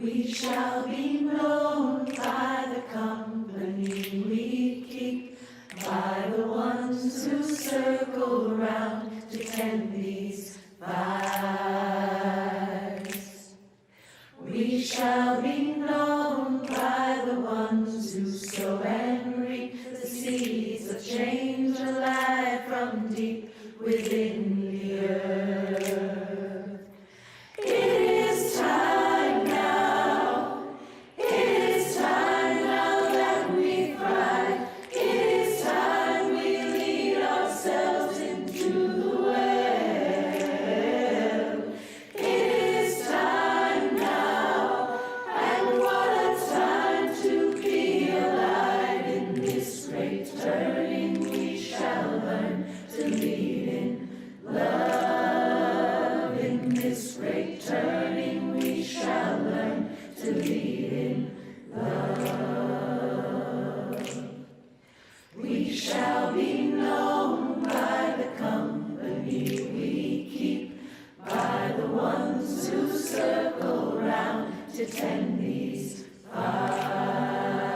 We shall be known by the company we keep, by the ones who circle round to tend these fires. We shall be known by the ones who sow and reap the seeds of change alive from deep within the earth. It is time now. It is time now that we thrive. It is time we lead ourselves into the well. It is time now, and what a time to be alive in this great turning. We shall learn to lead in love. In this great turning, we shall learn to lead in love. We shall be known by the company we keep, by the ones who circle round to tend these fires.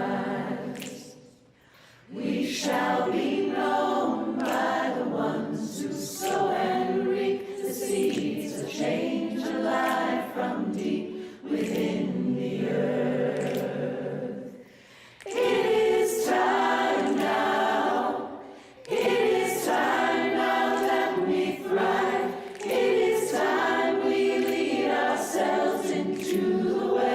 We shall be known by the ones who sow and reap the seeds of change alive from deep within the earth. It is time now. It is time now that we thrive. It is time we lead ourselves into the well.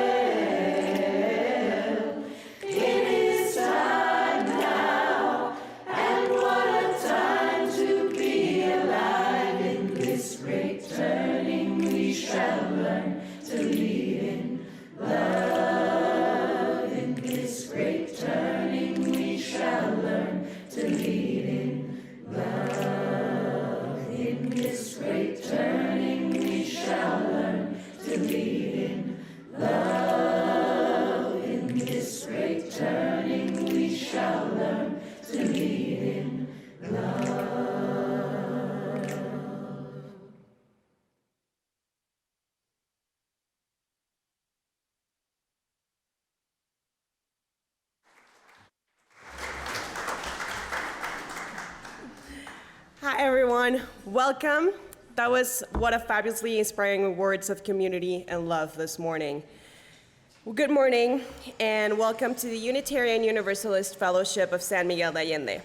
It is time now, and what a time to be alive in this great turning. We shall learn to lead in love. In this great turning, we shall learn to lead in love. In this great turning, we shall learn to lead in love. In this great turning, we shall learn to lead in love. Hi everyone, welcome. That was what a fabulously inspiring words of community and love this morning. Well, good morning and welcome to the Unitarian Universalist Fellowship of San Miguel de Allende.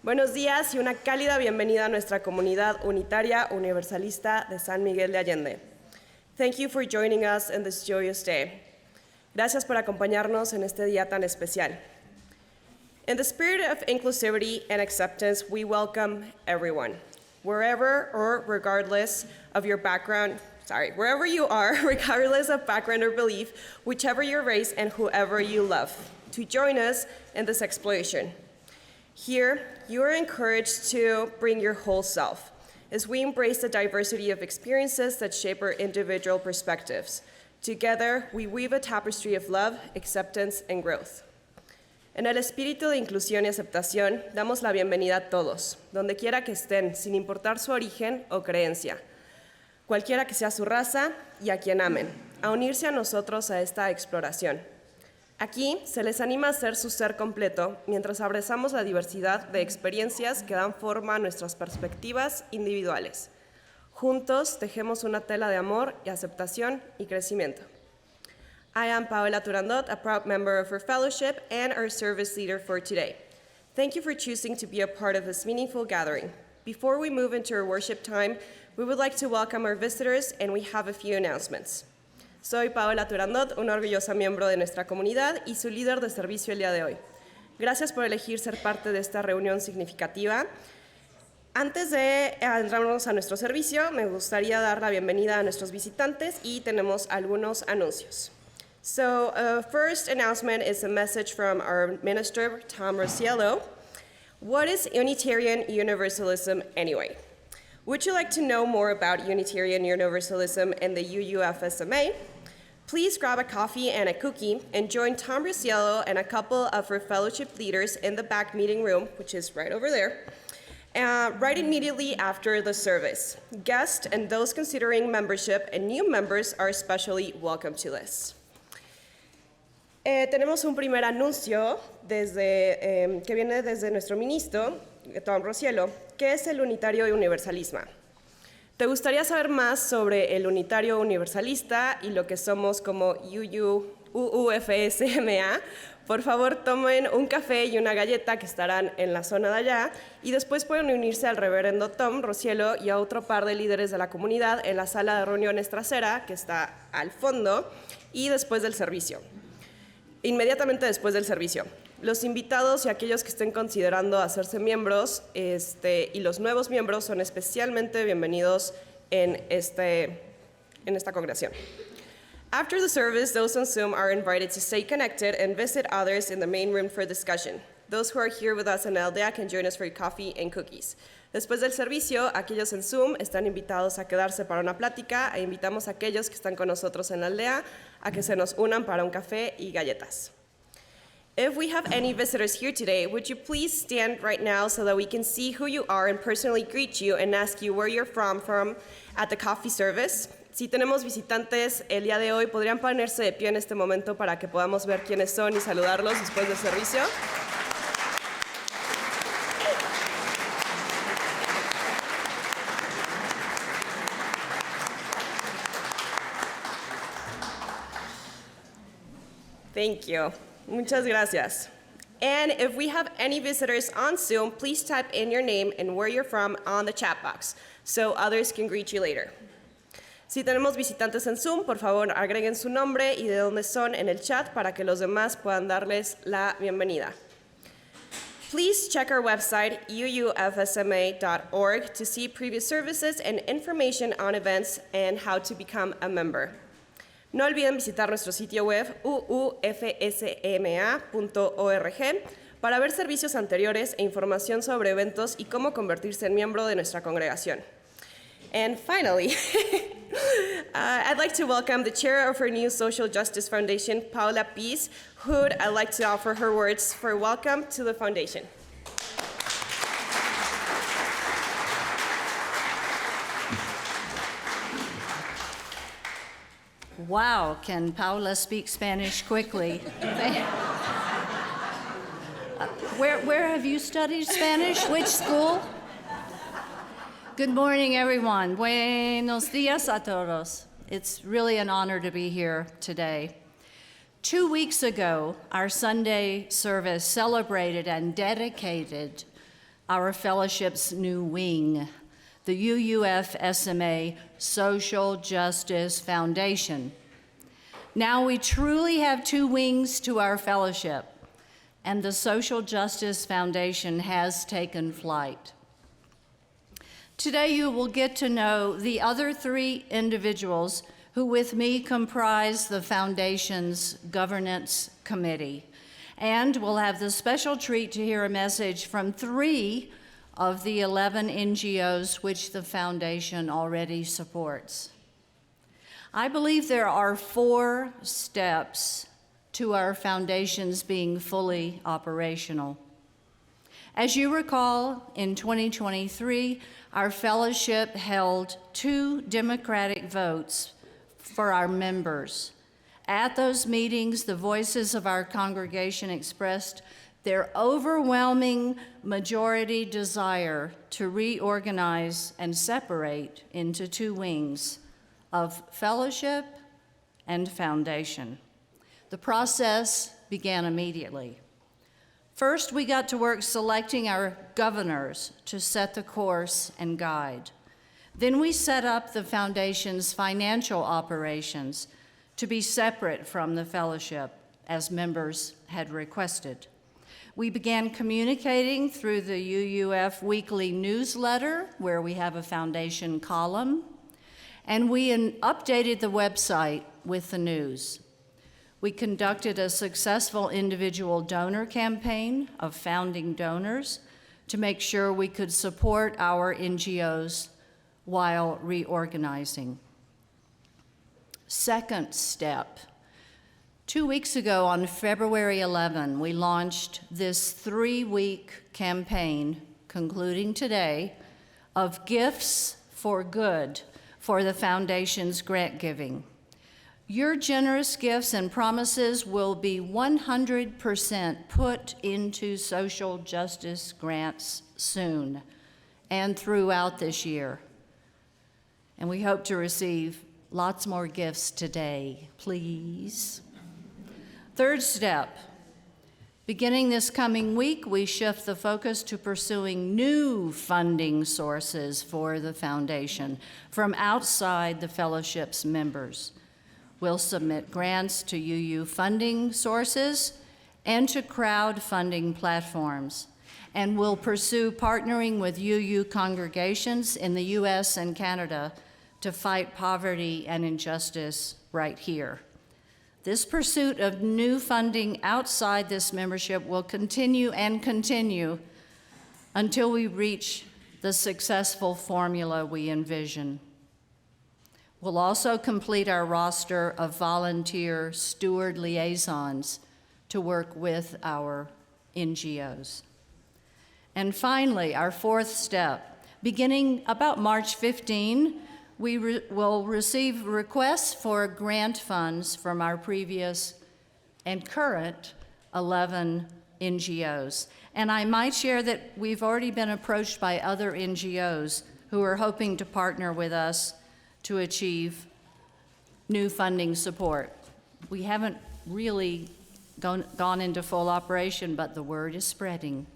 Buenos días y una cálida bienvenida a nuestra comunidad unitaria universalista de San Miguel de Allende. Thank you for joining us in this joyous day. Gracias por acompañarnos en este día tan especial. In the spirit of inclusivity and acceptance, we welcome everyone, wherever or regardless of your background, wherever you are, regardless of background or belief, whichever your race and whoever you love, to join us in this exploration. Here, you are encouraged to bring your whole self, as we embrace the diversity of experiences that shape our individual perspectives. Together, we weave a tapestry of love, acceptance, and growth. En el espíritu de inclusión y aceptación, damos la bienvenida a todos, donde quiera que estén, sin importar su origen o creencia, cualquiera que sea su raza y a quien amen, a unirse a nosotros a esta exploración. Aquí se les anima a ser su ser completo mientras abrazamos la diversidad de experiencias que dan forma a nuestras perspectivas individuales. Juntos tejemos una tela de amor y aceptación y crecimiento. I am Paola Turandot, a proud member of our fellowship and our service leader for today. Thank you for choosing to be a part of this meaningful gathering. Before we move into our worship time, we would like to welcome our visitors, and we have a few announcements. Soy Paola Turandot, una orgullosa miembro de nuestra comunidad y su líder de servicio el día de hoy. Gracias por elegir ser parte de esta reunión significativa. Antes de entrarnos a nuestro servicio, me gustaría dar la bienvenida a nuestros visitantes y tenemos algunos anuncios. So, first announcement is a message from our minister, Tom Rosiello. What is Unitarian Universalism anyway? Would you like to know more about Unitarian Universalism and the UUFSMA? Please grab a coffee and a cookie and join Tom Rosiello and a couple of our fellowship leaders in the back meeting room, which is right over there, right immediately after the service. Guests and those considering membership and new members are especially welcome to this. Tenemos un primer anuncio que viene desde nuestro ministro, Donn Rosiello, que es el Unitario y Universalismo. ¿Te gustaría saber más sobre el Unitario Universalista y lo que somos como UUFSMA? Por favor, tomen un café y una galleta que estarán en la zona de allá y después pueden unirse al reverendo Donn Rosiello y a otro par de líderes de la comunidad en la sala de reuniones trasera que está al fondo y después del servicio. Inmediatamente después del servicio. Los invitados y aquellos que estén considerando hacerse miembros y los nuevos miembros son especialmente bienvenidos en esta congregación. After the service, those on Zoom are invited to stay connected and visit others in the main room for discussion. Those who are here with us in Aldea can join us for coffee and cookies. Después del servicio, aquellos en Zoom están invitados a quedarse para una plática e invitamos a aquellos que están con nosotros en la aldea a que se nos unan para un café y galletas. If we have any visitors here today, would you please stand right now so that we can see who you are and personally greet you and ask you where you're from at the coffee service? Si tenemos visitantes el día de hoy, ¿podrían ponerse de pie en este momento para que podamos ver quiénes son y saludarlos después del servicio? Thank you. Muchas gracias. And if we have any visitors on Zoom, please type in your name and where you're from on the chat box so others can greet you later. Si tenemos visitantes en Zoom, por favor agreguen su nombre y de dónde son en el chat para que los demás puedan darles la bienvenida. Please check our website, uufsma.org, to see previous services and information on events and how to become a member. No olviden visitar nuestro sitio web, uufsma.org, para ver servicios anteriores e información sobre eventos y cómo convertirse en miembro de nuestra congregación. And finally, I'd like to welcome the chair of our new Social Justice Foundation, Paula Peace, who I'd like to offer her words for welcome to the foundation. Wow, can Paula speak Spanish quickly? Where have you studied Spanish? Which school? Good morning, everyone. Buenos días a todos. It's really an honor to be here today. 2 weeks ago, our Sunday service celebrated and dedicated our fellowship's new wing, the UUFSMA Social Justice Foundation. Now we truly have 2 wings to our fellowship, and the Social Justice Foundation has taken flight. Today you will get to know the other 3 individuals who with me comprise the Foundation's Governance Committee. And we'll have the special treat to hear a message from 3 of the 11 NGOs which the Foundation already supports. I believe there are 4 steps to our Foundation's being fully operational. As you recall, in 2023, our fellowship held 2 democratic votes for our members. At those meetings, the voices of our congregation expressed their overwhelming majority desire to reorganize and separate into 2 wings of fellowship and foundation. The process began immediately. First, we got to work selecting our governors to set the course and guide. Then we set up the Foundation's financial operations to be separate from the fellowship, as members had requested. We began communicating through the UUF weekly newsletter, where we have a Foundation column, and we updated the website with the news. We conducted a successful individual donor campaign of founding donors to make sure we could support our NGOs while reorganizing. Second step. 2 weeks ago on February 11, we launched this 3-week campaign, concluding today, of Gifts for Good for the Foundation's grant giving. Your generous gifts and promises will be 100% put into social justice grants soon and throughout this year. And we hope to receive lots more gifts today, please. Third step, beginning this coming week, we shift the focus to pursuing new funding sources for the foundation from outside the fellowship's members. We'll submit grants to UU funding sources and to crowdfunding platforms. And we'll pursue partnering with UU congregations in the US and Canada to fight poverty and injustice right here. This pursuit of new funding outside this membership will continue and continue until we reach the successful formula we envision. We'll also complete our roster of volunteer steward liaisons to work with our NGOs. And finally, our fourth step, beginning about March 15, we will receive requests for grant funds from our previous and current 11 NGOs. And I might share that we've already been approached by other NGOs who are hoping to partner with us to achieve new funding support. We haven't really gone into full operation, but the word is spreading.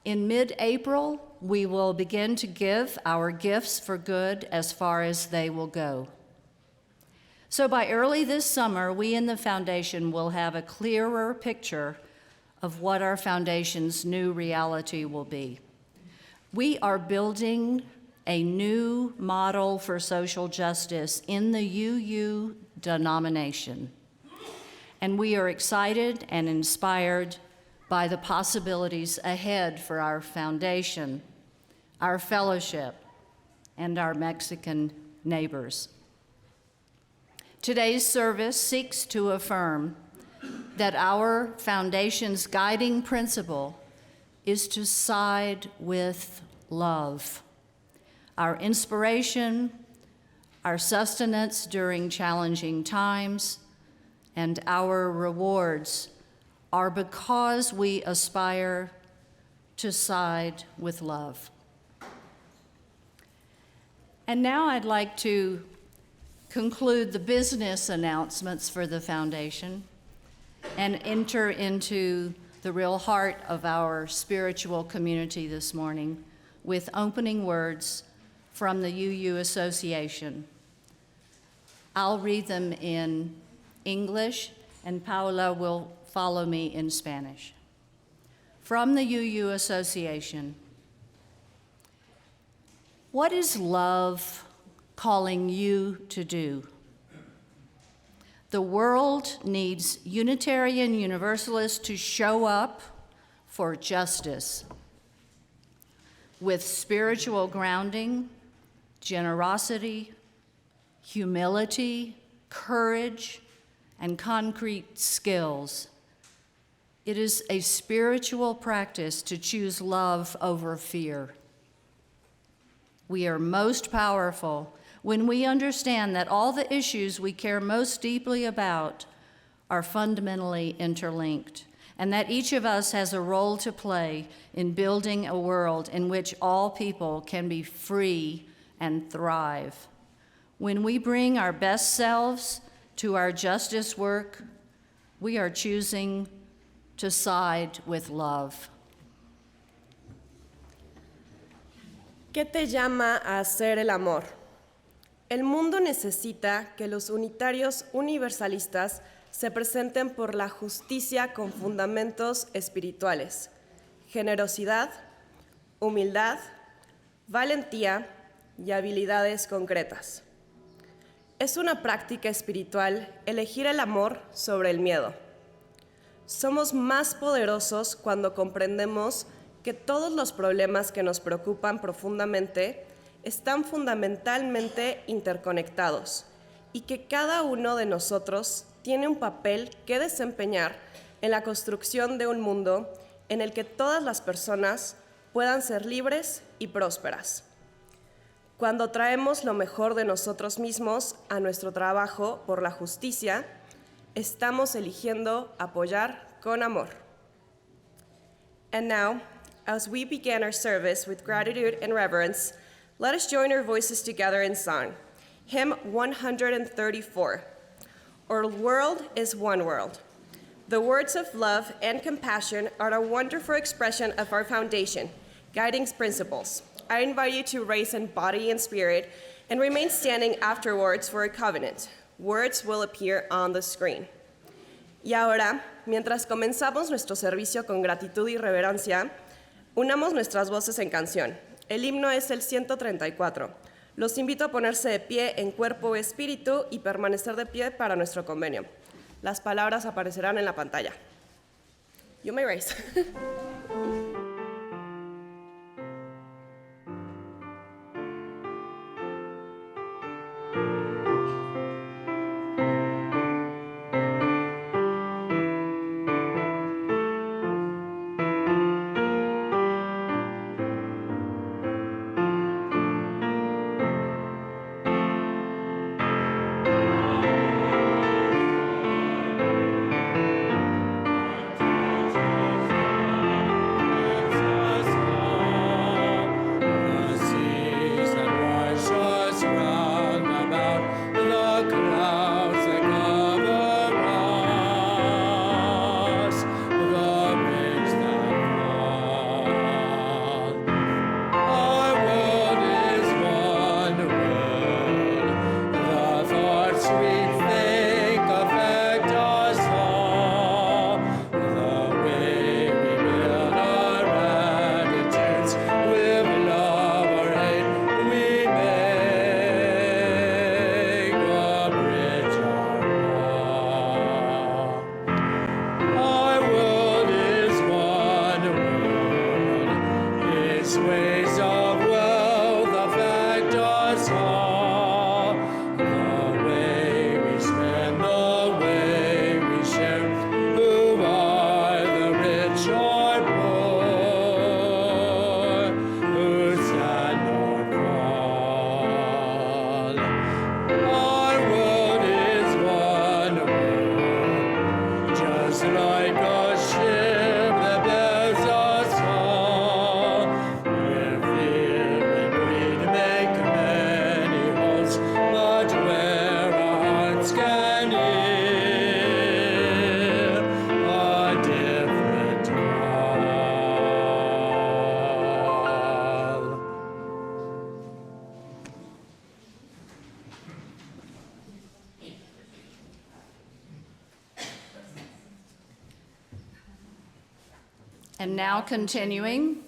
In mid-April, we will begin to give our gifts for good as far as they will go. So by early this summer, we in the foundation will have a clearer picture of what our foundation's new reality will be. We are building a new model for social justice in the UU denomination. And we are excited and inspired by the possibilities ahead for our foundation, our fellowship, and our Mexican neighbors. Today's service seeks to affirm that our foundation's guiding principle is to side with love. Our inspiration, our sustenance during challenging times, and our rewards are because we aspire to side with love. And now I'd like to conclude the business announcements for the foundation and enter into the real heart of our spiritual community this morning with opening words from the UU Association. I'll read them in English, and Paola will follow me in Spanish. From the UU Association, what is love calling you to do? The world needs Unitarian Universalists to show up for justice with spiritual grounding, generosity, humility, courage, and concrete skills. It is a spiritual practice to choose love over fear. We are most powerful when we understand that all the issues we care most deeply about are fundamentally interlinked, and that each of us has a role to play in building a world in which all people can be free and thrive. When we bring our best selves to our justice work, we are choosing to side with love. ¿Qué te llama a hacer el amor? El mundo necesita que los unitarios universalistas se presenten por la justicia con fundamentos espirituales, generosidad, humildad, valentía y habilidades concretas. Es una práctica espiritual elegir el amor sobre el miedo. Somos más poderosos cuando comprendemos que todos los problemas que nos preocupan profundamente están fundamentalmente interconectados y que cada uno de nosotros tiene un papel que desempeñar en la construcción de un mundo en el que todas las personas puedan ser libres y prósperas. Cuando traemos lo mejor de nosotros mismos a nuestro trabajo por la justicia, estamos eligiendo apoyar con amor. And now, as we begin our service with gratitude and reverence, let us join our voices together in song. Hymn 134. Our world is one world. The words of love and compassion are a wonderful expression of our foundation, guiding principles. I invite you to raise in body and spirit and remain standing afterwards for a covenant. Words will appear on the screen. Y ahora, mientras comenzamos nuestro servicio con gratitud y reverencia, unamos nuestras voces en canción. El himno es el 134. Los invito a ponerse de pie en cuerpo y espíritu y permanecer de pie para nuestro convenio. Las palabras aparecerán en la pantalla. You may raise. And now continuing,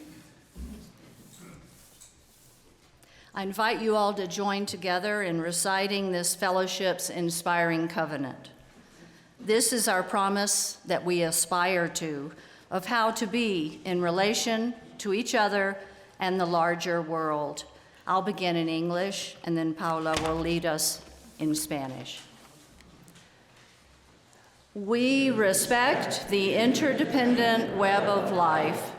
I invite you all to join together in reciting this fellowship's inspiring covenant. This is our promise that we aspire to of how to be in relation to each other and the larger world. I'll begin in English, and then Paola will lead us in Spanish. We respect the interdependent web of life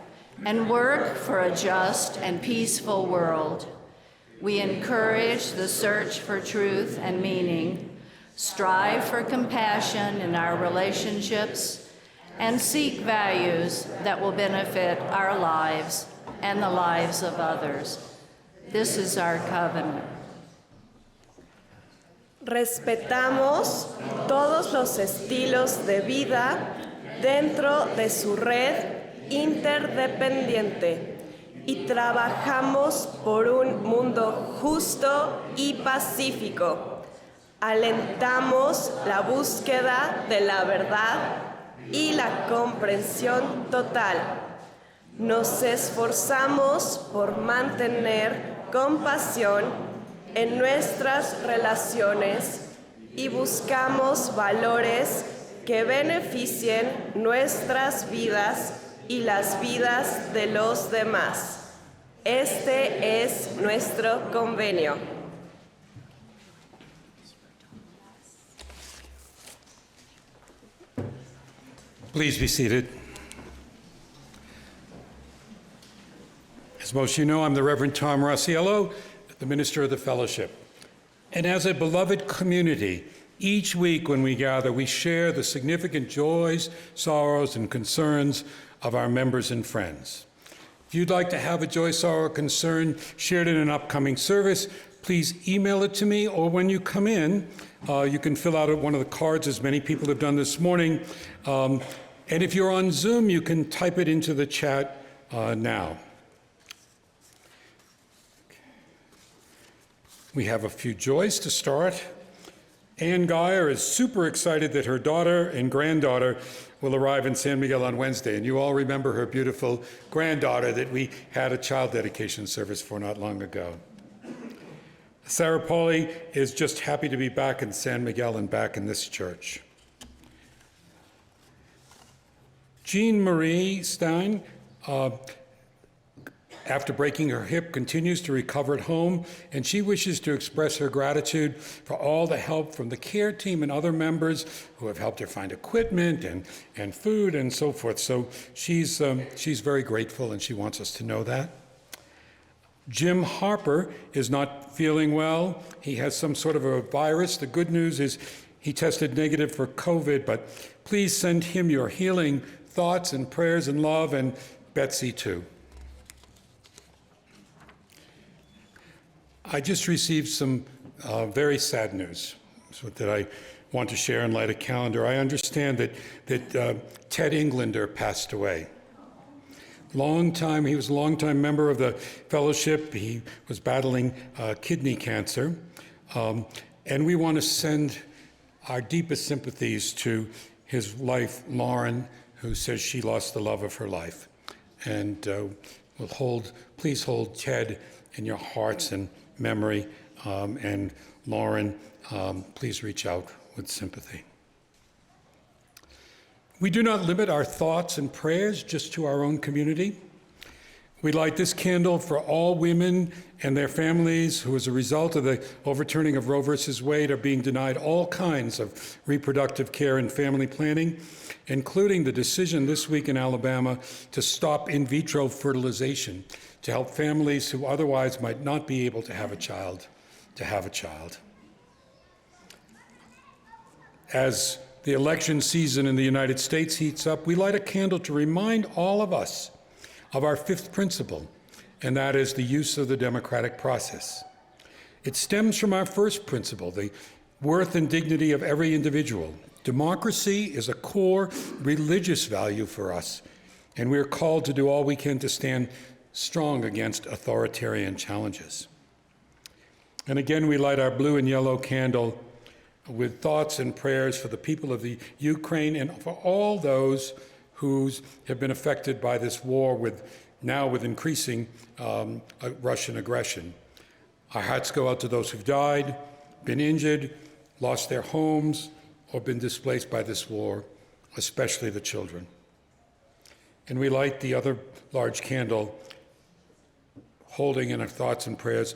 and work for a just and peaceful world. We encourage the search for truth and meaning, strive for compassion in our relationships, and seek values that will benefit our lives and the lives of others. This is our covenant. Respetamos todos los estilos de vida dentro de su red interdependiente y trabajamos por un mundo justo y pacífico. Alentamos la búsqueda de la verdad y la comprensión total. Nos esforzamos por mantener compasión en nuestras relaciones y buscamos valores que beneficien nuestras vidas y las vidas de los demás. Este es nuestro convenio. Please be seated. As most of you know, I'm the Reverend Tom Rosiello, the minister of the fellowship. And as a beloved community, each week when we gather, we share the significant joys, sorrows, and concerns of our members and friends. If you'd like to have a joy, sorrow, or concern shared in an upcoming service, please email it to me, or when you come in, you can fill out one of the cards, as many people have done this morning. And if you're on Zoom, you can type it into the chat now. We have a few joys to start. Ann Geyer is super excited that her daughter and granddaughter will arrive in San Miguel on Wednesday. And you all remember her beautiful granddaughter that we had a child dedication service for not long ago. Sarah Pauly is just happy to be back in San Miguel and back in this church. Jean Marie Stein, after breaking her hip, continues to recover at home, and she wishes to express her gratitude for all the help from the care team and other members who have helped her find equipment and food and so forth. So she's very grateful, and she wants us to know that. Jim Harper is not feeling well. He has some sort of a virus. The good news is he tested negative for COVID, but please send him your healing thoughts and prayers and love, and Betsy too. I just received some very sad news that I want to share in light of calendar. I understand that Ted Englander passed away. He was a longtime member of the fellowship. He was battling kidney cancer. And we want to send our deepest sympathies to his wife, Lauren, who says she lost the love of her life. And please hold Ted in your hearts and memory, and Lauren, please reach out with sympathy. We do not limit our thoughts and prayers just to our own community. We light this candle for all women and their families who, as a result of the overturning of Roe versus Wade, are being denied all kinds of reproductive care and family planning, including the decision this week in Alabama to stop in vitro fertilization to help families who otherwise might not be able to have a child, to have a child. As the election season in the United States heats up, we light a candle to remind all of us of our fifth principle, and that is the use of the democratic process. It stems from our first principle, the worth and dignity of every individual. Democracy is a core religious value for us, and we are called to do all we can to stand strong against authoritarian challenges. And again, we light our blue and yellow candle with thoughts and prayers for the people of the Ukraine and for all those who have been affected by this war with increasing Russian aggression. Our hearts go out to those who've died, been injured, lost their homes, or been displaced by this war, especially the children. And we light the other large candle, holding in our thoughts and prayers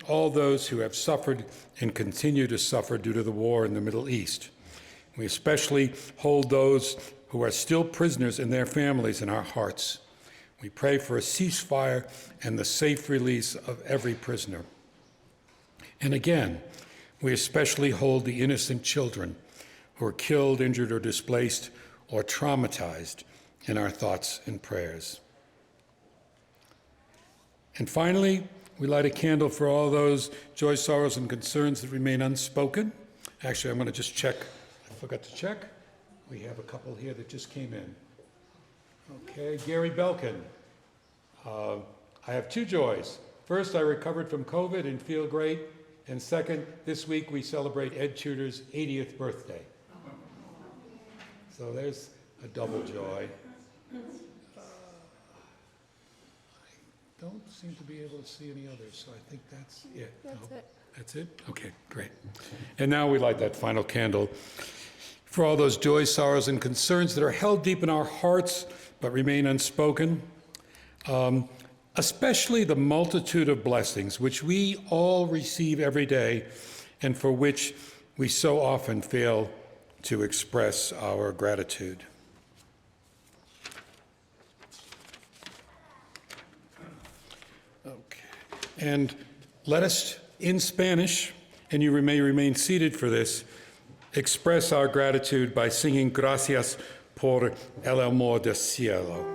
all those who have suffered and continue to suffer due to the war in the Middle East. We especially hold those who are still prisoners and their families in our hearts. We pray for a ceasefire and the safe release of every prisoner. And again, we especially hold the innocent children who are killed, injured, or displaced, or traumatized in our thoughts and prayers. And finally, we light a candle for all those joys, sorrows, and concerns that remain unspoken. Actually, I'm going to just check. I forgot to check. We have a couple here that just came in. Okay, Gary Belkin. I have two joys. First, I recovered from COVID and feel great. And second, this week we celebrate Ed Tudor's 80th birthday. So there's a double joy. I don't seem to be able to see any others, so I think that's it. That's it. That's it? Okay, great. And now we light that final candle for all those joys, sorrows, and concerns that are held deep in our hearts but remain unspoken, especially the multitude of blessings which we all receive every day and for which we so often fail to express our gratitude. Okay. And let us, in Spanish, and you may remain seated for this, express our gratitude by singing Gracias por el amor del cielo.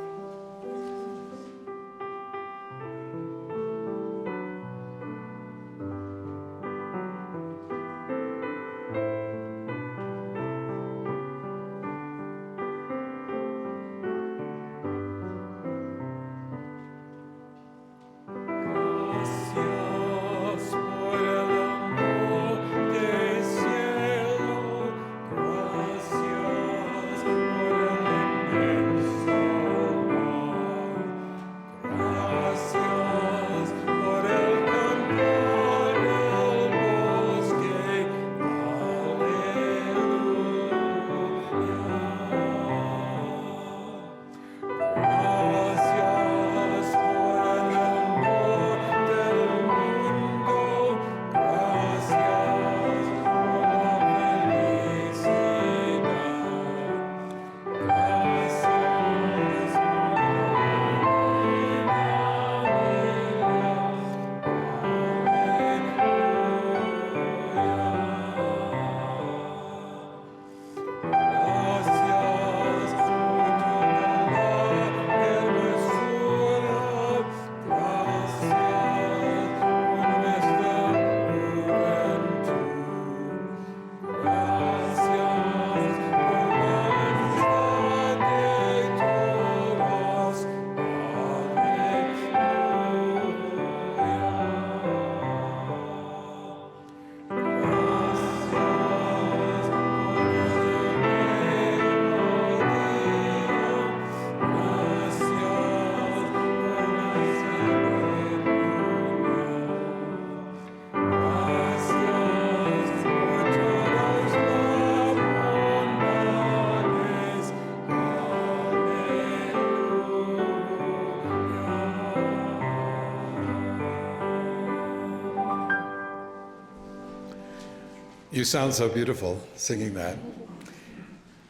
You sound so beautiful singing that.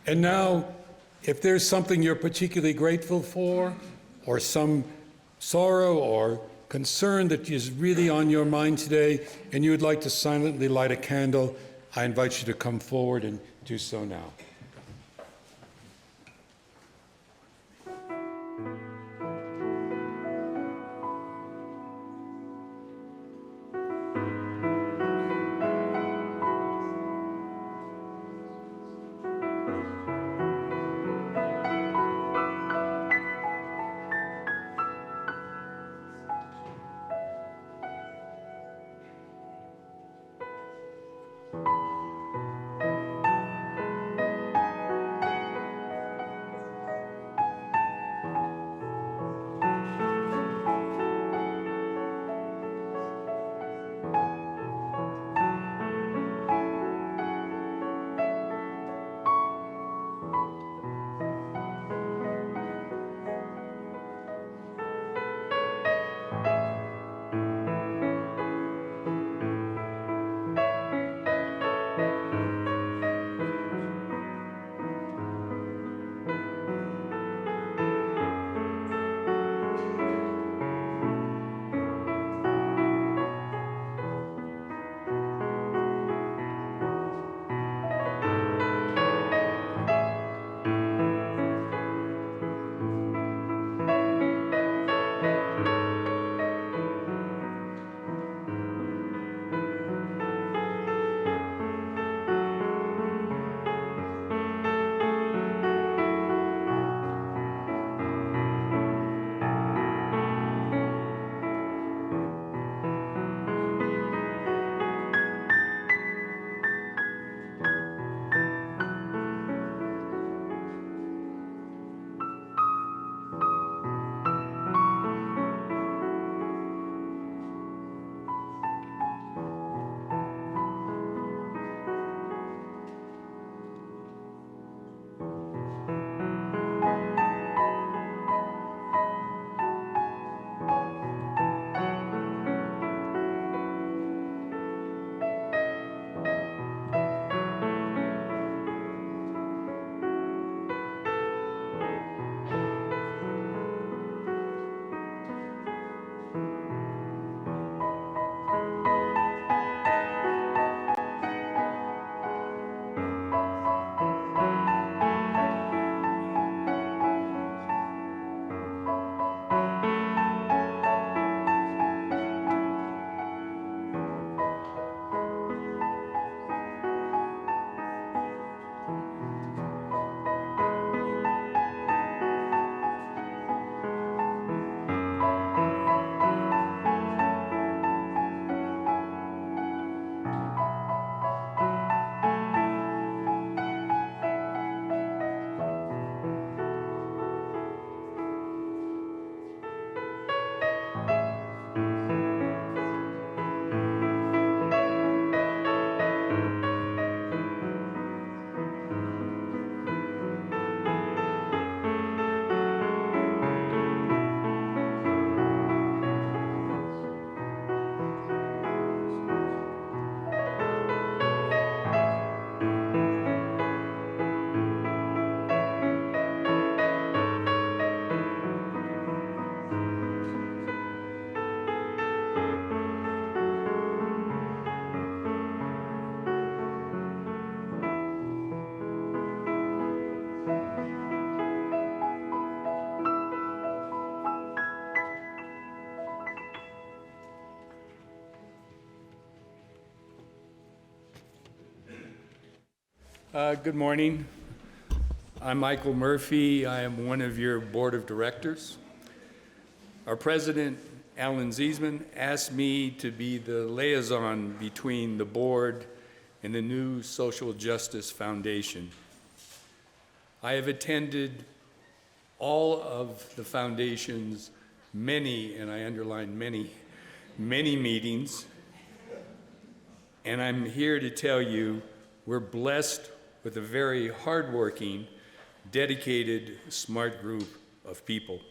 And now, if there's something you're particularly grateful for, or some sorrow or concern that is really on your mind today, and you would like to silently light a candle, I invite you to come forward and do so now. Good morning. I'm Michael Murphy. I am one of your board of directors. Our president, Alan Ziesman, asked me to be the liaison between the board and the new Social Justice Foundation. I have attended all of the foundation's many, and I underline many, many meetings, and I'm here to tell you we're blessed with a very hardworking, dedicated, smart group of people.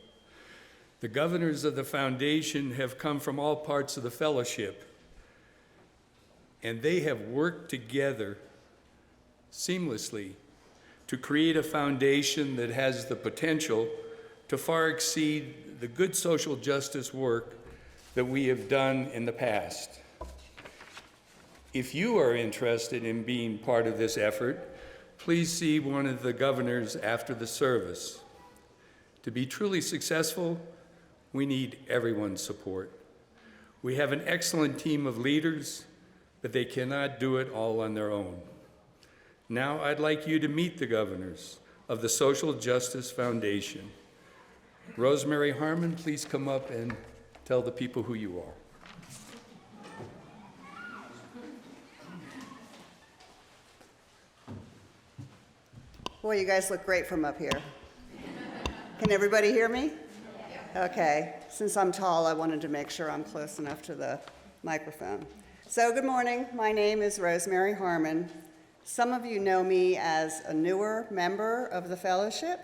The governors of the foundation have come from all parts of the fellowship, and they have worked together seamlessly to create a foundation that has the potential to far exceed the good social justice work that we have done in the past. If you are interested in being part of this effort, please see one of the governors after the service. To be truly successful, we need everyone's support. We have an excellent team of leaders, but they cannot do it all on their own. Now I'd like you to meet the governors of the Social Justice Foundation. Rosemary Harman, please come up and tell the people who you are. Boy, you guys look great from up here. Can everybody hear me? Okay. Since I'm tall, I wanted to make sure I'm close enough to the microphone. So good morning. My name is Rosemary Harman. Some of you know me as a newer member of the fellowship.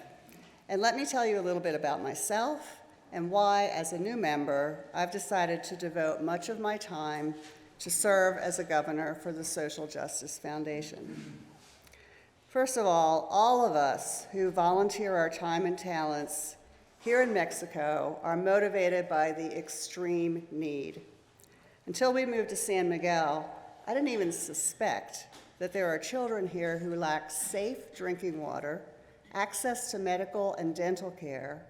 And let me tell you a little bit about myself and why, as a new member, I've decided to devote much of my time to serve as a governor for the Social Justice Foundation. First of all of us who volunteer our time and talents here in Mexico are motivated by the extreme need. Until we moved to San Miguel, I didn't even suspect that there are children here who lack safe drinking water, access to medical and dental care,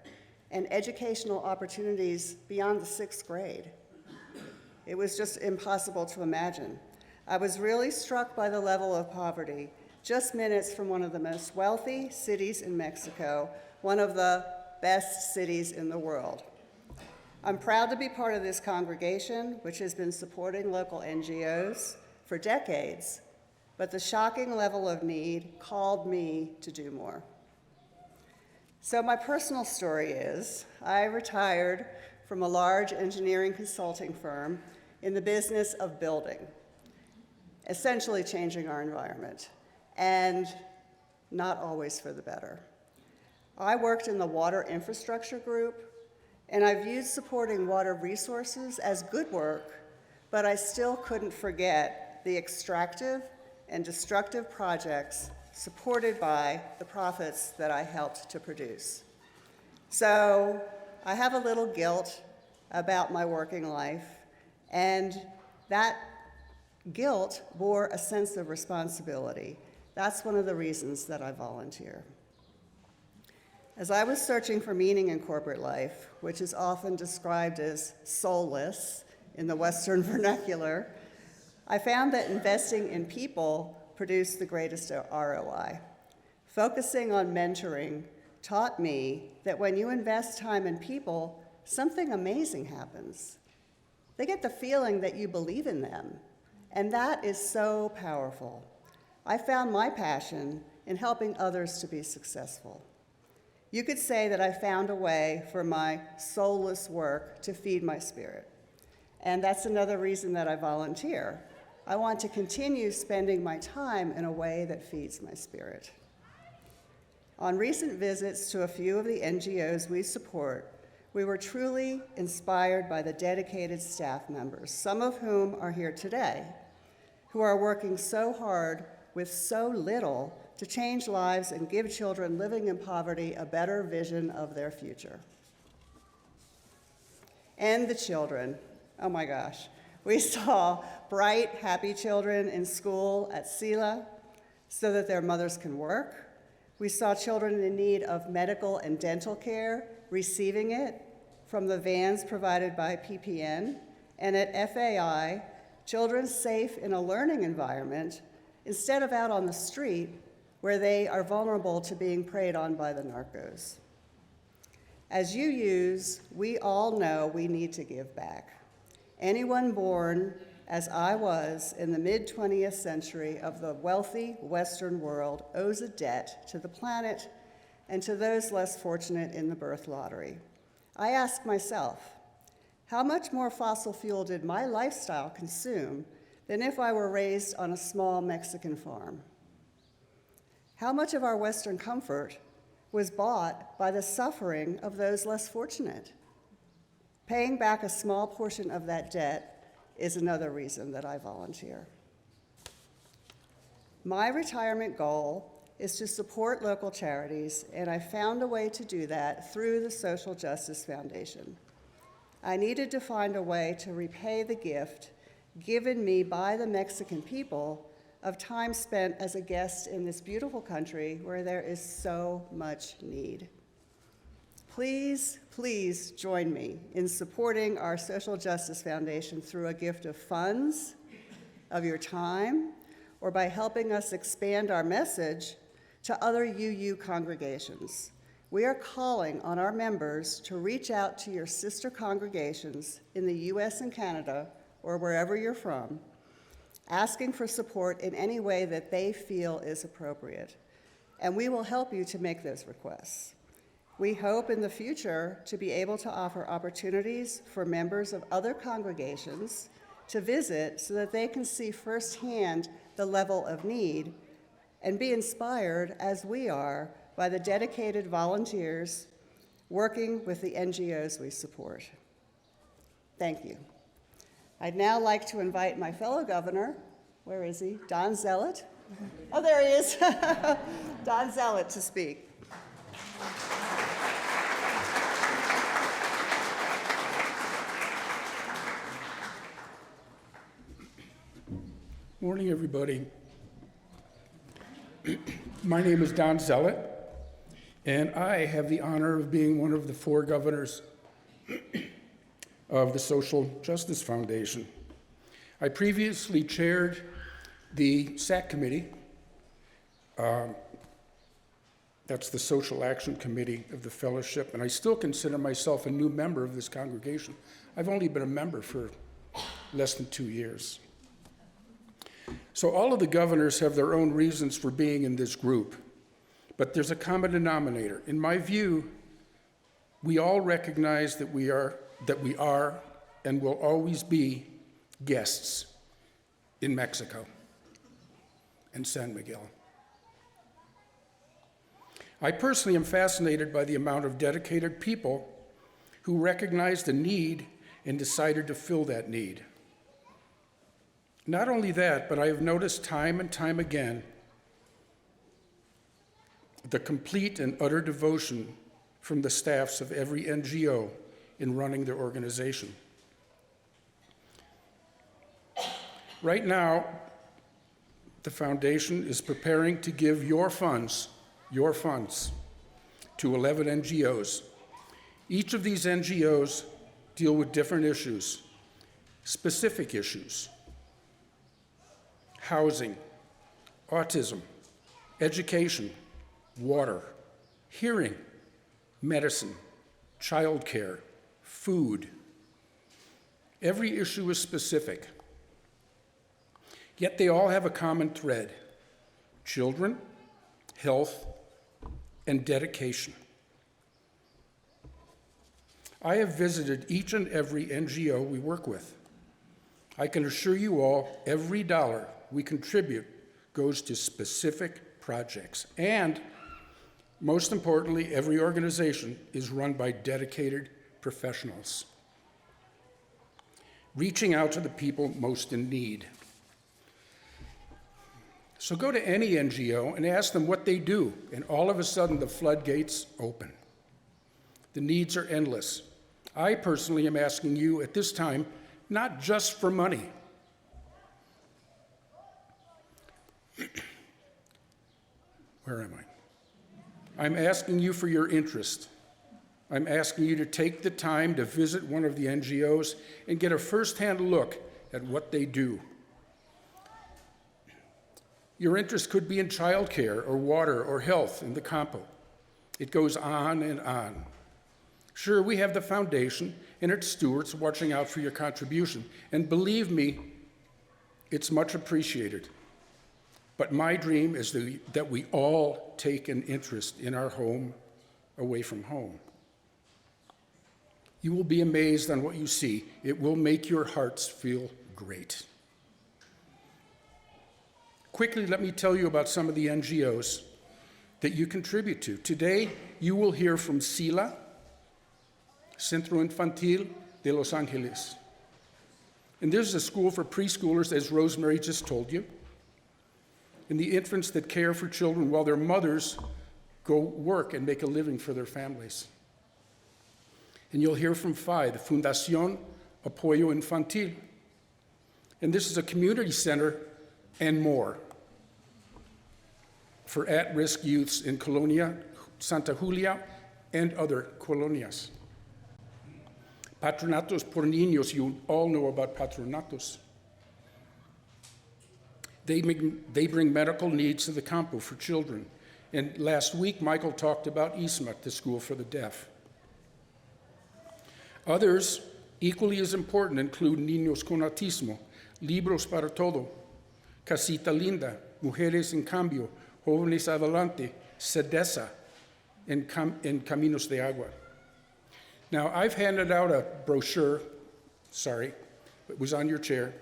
and educational opportunities beyond the 6th grade. It was just impossible to imagine. I was really struck by the level of poverty, just minutes from one of the most wealthy cities in Mexico, one of the best cities in the world. I'm proud to be part of this congregation, which has been supporting local NGOs for decades, but the shocking level of need called me to do more. So my personal story is, I retired from a large engineering consulting firm in the business of building, essentially changing our environment, and not always for the better. I worked in the water infrastructure group, and I viewed supporting water resources as good work, but I still couldn't forget the extractive and destructive projects supported by the profits that I helped to produce. So I have a little guilt about my working life, and that guilt bore a sense of responsibility. That's one of the reasons that I volunteer. As I was searching for meaning in corporate life, which is often described as soulless in the Western vernacular, I found that investing in people produced the greatest ROI. Focusing on mentoring taught me that when you invest time in people, something amazing happens. They get the feeling that you believe in them, and that is so powerful. I found my passion in helping others to be successful. You could say that I found a way for my soulless work to feed my spirit. And that's another reason that I volunteer. I want to continue spending my time in a way that feeds my spirit. On recent visits to a few of the NGOs we support, we were truly inspired by the dedicated staff members, some of whom are here today, who are working so hard with so little to change lives and give children living in poverty a better vision of their future. And the children, oh my gosh. We saw bright, happy children in school at SILA so that their mothers can work. We saw children in need of medical and dental care receiving it from the vans provided by PPN. And at FAI, children safe in a learning environment instead of out on the street where they are vulnerable to being preyed on by the narcos. As UUs, we all know we need to give back. Anyone born, as I was, in the mid-20th century of the wealthy Western world owes a debt to the planet and to those less fortunate in the birth lottery. I ask myself, how much more fossil fuel did my lifestyle consume than if I were raised on a small Mexican farm? How much of our Western comfort was bought by the suffering of those less fortunate? Paying back a small portion of that debt is another reason that I volunteer. My retirement goal is to support local charities, and I found a way to do that through the Social Justice Foundation. I needed to find a way to repay the gift given me by the Mexican people of time spent as a guest in this beautiful country where there is so much need. Please, please join me in supporting our Social Justice Foundation through a gift of funds, of your time, or by helping us expand our message to other UU congregations. We are calling on our members to reach out to your sister congregations in the US and Canada, or wherever you're from, asking for support in any way that they feel is appropriate. And we will help you to make those requests. We hope in the future to be able to offer opportunities for members of other congregations to visit so that they can see firsthand the level of need and be inspired, as we are, by the dedicated volunteers working with the NGOs we support. Thank you. I'd now like to invite my fellow governor, where is he? Donn Zellet. Oh, there he is. Donn Zellet to speak. Morning, everybody. My name is Donn Zellet, and I have the honor of being one of the 4 governors of the Social Justice Foundation. I previously chaired the SAC committee. That's the Social Action Committee of the Fellowship, and I still consider myself a new member of this congregation. I've only been a member for less than 2 years. So all of the governors have their own reasons for being in this group, but there's a common denominator. In my view, we all recognize that we are and will always be guests in Mexico and San Miguel. I personally am fascinated by the amount of dedicated people who recognized the need and decided to fill that need. Not only that, but I have noticed time and time again the complete and utter devotion from the staffs of every NGO in running their organization. Right now, the foundation is preparing to give your funds to 11 NGOs. Each of these NGOs deal with different issues, specific issues: housing, autism, education, water, hearing, medicine, childcare, food. Every issue is specific. Yet they all have a common thread: children, health, and dedication. I have visited each and every NGO we work with. I can assure you all, every dollar we contribute goes to specific projects. And most importantly, every organization is run by dedicated professionals, reaching out to the people most in need. So go to any NGO and ask them what they do, and all of a sudden the floodgates open. The needs are endless. I personally am asking you at this time, not just for money. Where am I? I'm asking you for your interest. I'm asking you to take the time to visit one of the NGOs and get a firsthand look at what they do. Your interest could be in childcare or water or health in the campo. It goes on and on. Sure, we have the foundation and its stewards watching out for your contribution. And believe me, it's much appreciated. But my dream is that we all take an interest in our home away from home. You will be amazed on what you see. It will make your hearts feel great. Quickly, let me tell you about some of the NGOs that you contribute to. Today, you will hear from SILA, Centro Infantil de Los Angeles. And this is a school for preschoolers, as Rosemary just told you, and the infants that care for children while their mothers go work and make a living for their families. And you'll hear from FI, the Fundación de Apoyo Infantil. And this is a community center and more for at-risk youths in Colonia, Santa Julia, and other colonias. Patronato Pro Niños, you all know about patronatos. They bring medical needs to the campo for children. And last week, Michael talked about UUFSMA, the school for the deaf. Others, equally as important, include Niños con Autismo, Libros para Todo, Casita Linda, Mujeres en Cambio, Jóvenes Adelante, Sedesa, and Caminos de Agua. Now, I've handed out a brochure, sorry, it was on your chair.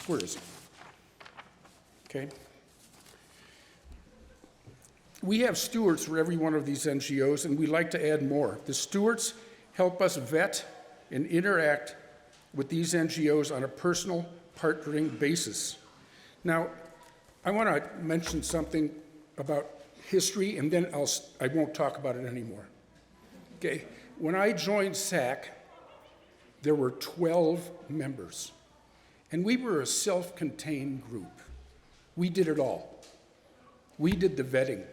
Where is it? Okay. We have stewards for every one of these NGOs, and we'd like to add more. The stewards help us vet and interact with these NGOs on a personal partnering basis. Now, I want to mention something about history, and then I won't talk about it anymore. Okay, when I joined SAC, there were 12 members, and we were a self-contained group. We did it all. We did the vetting.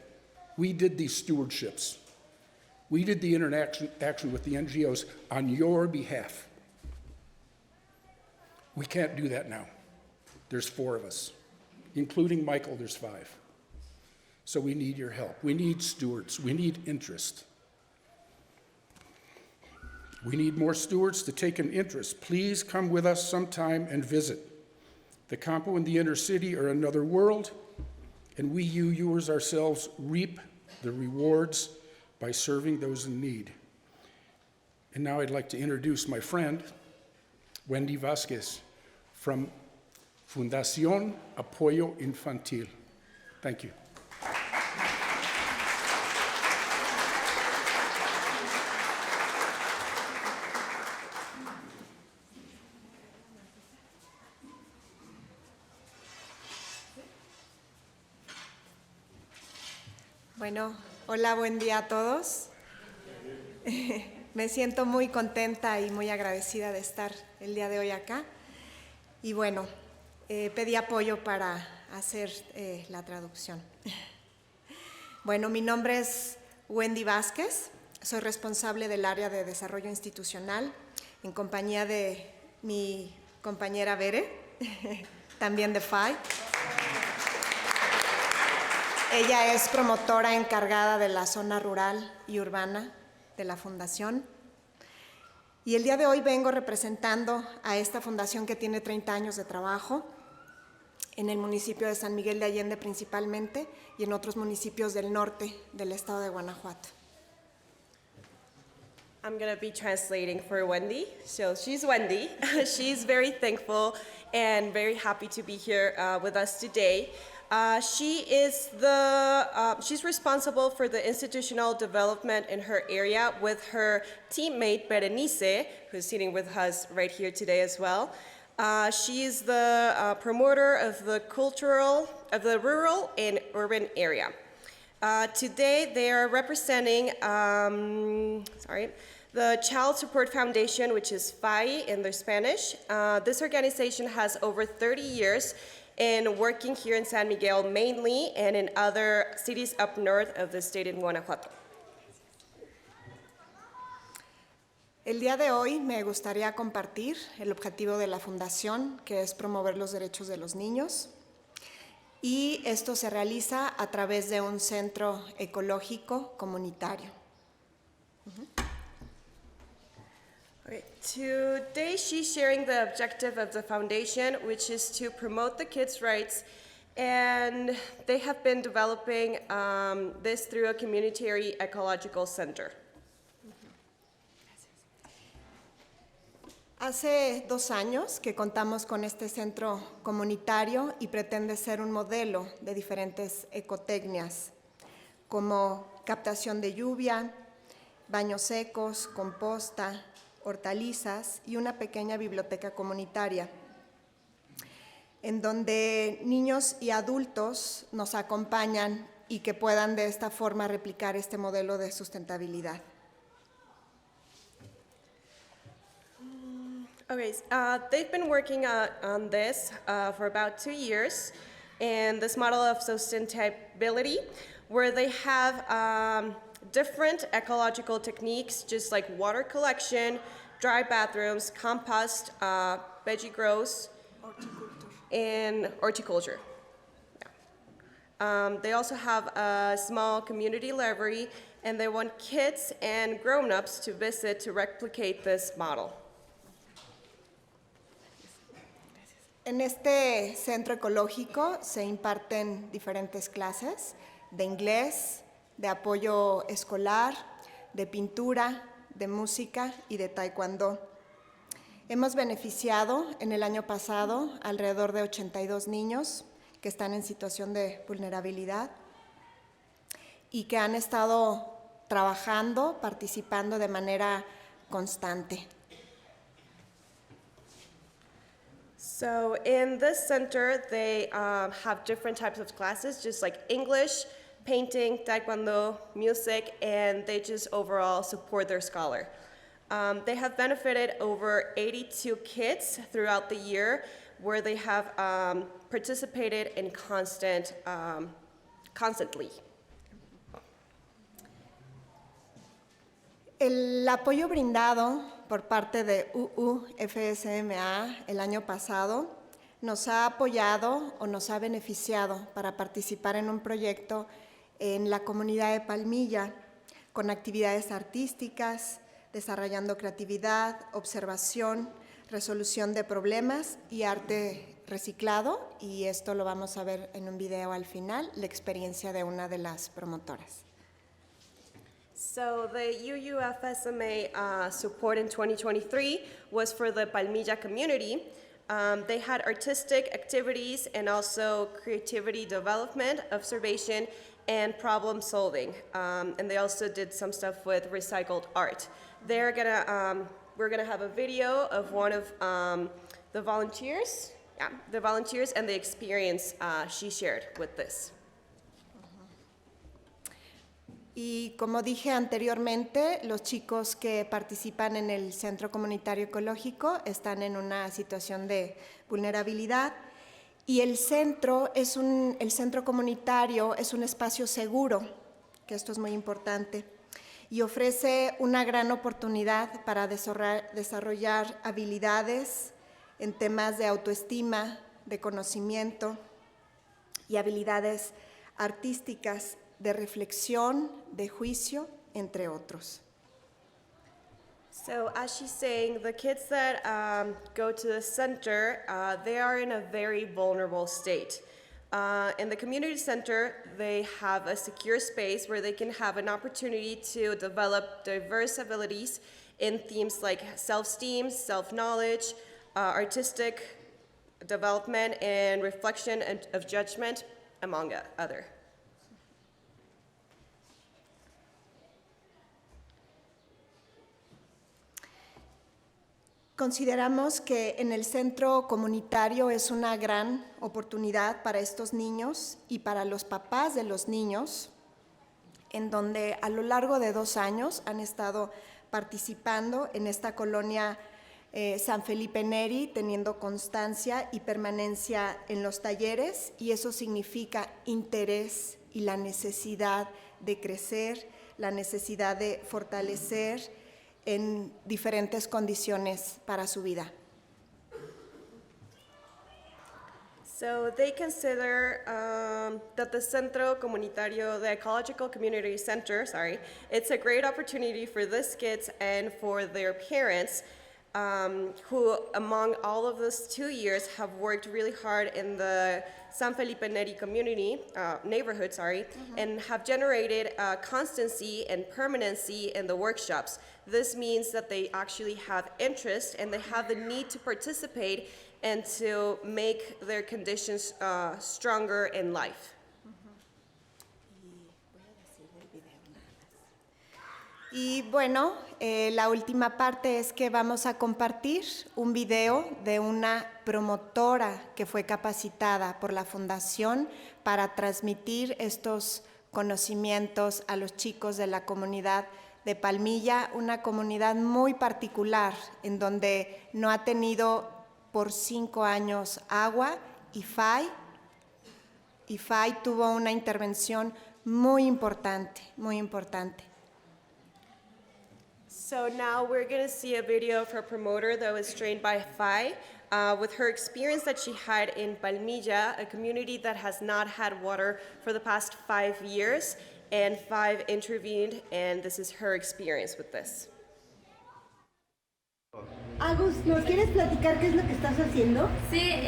We did the stewardships. We did the interaction with the NGOs on your behalf. We can't do that now. There's 4 of us, including Michael, there's 5. So we need your help. We need stewards. We need interest. We need more stewards to take an interest. Please come with us sometime and visit. The campo and the inner city are another world, and we, yours ourselves, reap the rewards by serving those in need. And now I'd like to introduce my friend, Wendy Vasquez, from Fundación Apoyo Infantil. Thank you. Bueno, hola, buen día a todos. Me siento muy contenta y muy agradecida de estar el día de hoy acá. Y bueno, pedí apoyo para hacer la traducción. Bueno, mi nombre es Wendy Vázquez, soy responsable del área de desarrollo institucional en compañía de mi compañera Bere, también de FAI. Ella es promotora encargada de la zona rural y urbana de la Fundación. Y el día de hoy vengo representando a esta fundación que tiene 30 años de trabajo en el municipio de San Miguel de Allende principalmente y en otros municipios del norte del estado de Guanajuato. I'm going to be translating for Wendy. So she's Wendy. She's very thankful and very happy to be here with us today. She's responsible for the institutional development in her area with her teammate Berenice, who's sitting with us right here today as well. She is the promoter of the rural and urban area. Today they are representing, the Child Support Foundation, which is FAI in the Spanish. This organization has over 30 years in working here in San Miguel mainly and in other cities up north of the state in Guanajuato. El día de hoy me gustaría compartir el objetivo de la Fundación, que es promover los derechos de los niños. y esto se realiza a través de un centro ecológico comunitario. Okay. Today she's sharing the objective of the foundation, which is to promote the kids' rights, and they have been developing this through a community ecological center. Hace 2 años que contamos con este centro comunitario y pretende ser un modelo de diferentes ecotecnias, como captación de lluvia, baños secos, composta, hortalizas y una pequeña biblioteca comunitaria, en donde niños y adultos nos acompañan y que puedan de esta forma replicar este modelo de sustentabilidad. Okay, they've been working on this for about 2 years, and this model of sustainability, where they have different ecological techniques, just like water collection, dry bathrooms, compost, veggie grows, and horticulture. Yeah. They also have a small community library, and they want kids and grown-ups to visit to replicate this model. En este centro ecológico se imparten diferentes clases de inglés, de apoyo escolar, de pintura, de música y de taekwondo. Hemos beneficiado en el año pasado alrededor de 82 niños que están en situación de vulnerabilidad y que han estado trabajando, participando de manera constante. So in this center, they have different types of classes, just like English, painting, taekwondo, music, and they just overall support their scholar. They have benefited over 82 kids throughout the year, where they have participated in constantly. El apoyo brindado por parte de UUFSMA el año pasado nos ha apoyado o nos ha beneficiado para participar en un proyecto en la comunidad de Palmilla con actividades artísticas, desarrollando creatividad, observación, resolución de problemas y arte reciclado, y esto lo vamos a ver en un video al final, la experiencia de una de las promotoras. So the UUFSMA support in 2023 was for the Palmilla community. They had artistic activities and also creativity development, observation, and problem solving. And they also did some stuff with recycled art. We're gonna have a video of one of the volunteers, and the experience she shared with this. Y como dije anteriormente, los chicos que participan en el Centro Comunitario Ecológico están en una situación de vulnerabilidad y el centro comunitario es un espacio seguro, que esto es muy importante, y ofrece una gran oportunidad para desarrollar habilidades en temas de autoestima, de conocimiento y habilidades artísticas, de reflexión, de juicio, entre otros. So as she's saying, the kids that go to the center, they are in a very vulnerable state. In the community center, they have a secure space where they can have an opportunity to develop diverse abilities in themes like self-esteem, self-knowledge, artistic development, and reflection of judgment, among other. Consideramos que en el centro comunitario es una gran oportunidad para estos niños y para los papás de los niños, en donde a lo largo de 2 años han estado participando en esta colonia San Felipe Neri, teniendo constancia y permanencia en los talleres, y eso significa interés y la necesidad de crecer, la necesidad de fortalecer en diferentes condiciones para su vida. So they consider that the Centro Comunitario, the Ecological Community Center, it's a great opportunity for these kids and for their parents who, among all of those 2 years, have worked really hard in the San Felipe Neri community, neighborhood, and have generated constancy and permanency in the workshops. This means that they actually have interest and they have the need to participate and to make their conditions stronger in life. Y bueno, la última parte es que vamos a compartir un video de una promotora que fue capacitada por la Fundación para transmitir estos conocimientos a los chicos de la comunidad de Palmilla, una comunidad muy particular en donde no ha tenido por 5 años agua y FAI tuvo una intervención muy importante, muy importante. So now we're going to see a video of her promoter that was trained by FAI with her experience that she had in Palmilla, a community that has not had water for the past 5 years, and FAI intervened, and this is her experience with this. Agus, ¿nos quieres platicar qué es lo que estás haciendo? Sí,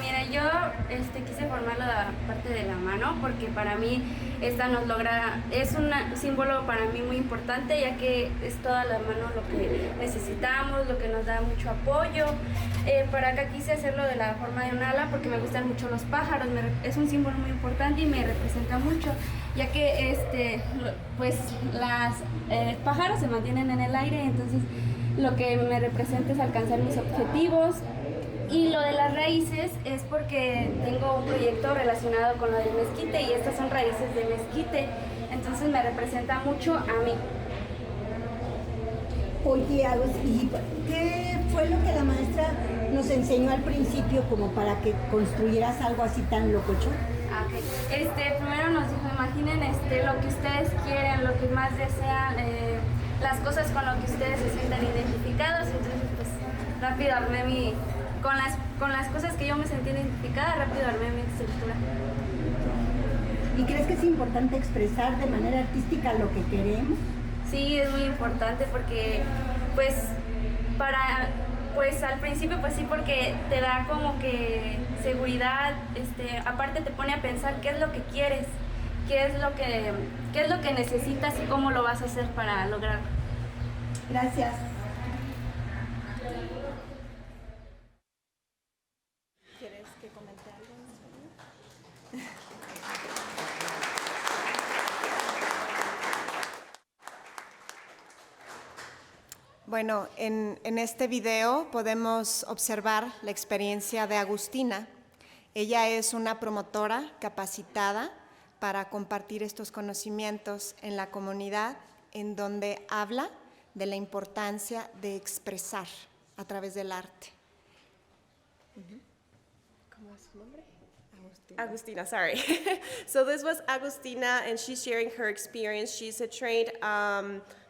mira, yo quise formarlo la parte de la mano porque para mí esta nos logra, es un símbolo para mí muy importante, ya que es toda la mano lo que necesitamos, lo que nos da mucho apoyo. Para acá quise hacerlo de la forma de un ala porque me gustan mucho los pájaros, es un símbolo muy importante y me representa mucho, ya que pues las pájaros se mantienen en el aire, entonces lo que me representa es alcanzar mis objetivos. Y lo de las raíces es porque tengo un proyecto relacionado con lo del mezquite y estas son raíces de mezquite, entonces me representa mucho a mí. Oye, Agus, ¿y qué fue lo que la maestra nos enseñó al principio como para que construyeras algo así tan locochón? Okay. Primero nos dijo, imaginen lo que ustedes quieren, lo que más desean, las cosas con lo que ustedes se sientan identificados, entonces pues rápido armé con las cosas que yo me sentí identificada, rápido armé mi estructura. ¿Y crees que es importante expresar de manera artística lo que queremos? Sí, es muy importante porque pues al principio pues sí, porque te da como que seguridad, aparte te pone a pensar qué es lo que quieres, qué es lo que necesitas y cómo lo vas a hacer para lograrlo. Gracias. ¿Quieres que comente algo? Bueno, en este video podemos observar la experiencia de Agustina. Ella es una promotora capacitada para compartir estos conocimientos en la comunidad, en donde habla de la importancia de expresar a través del arte. ¿Cómo es su nombre? Agustina, sorry. So this was Agustina, and she's sharing her experience. She's a trained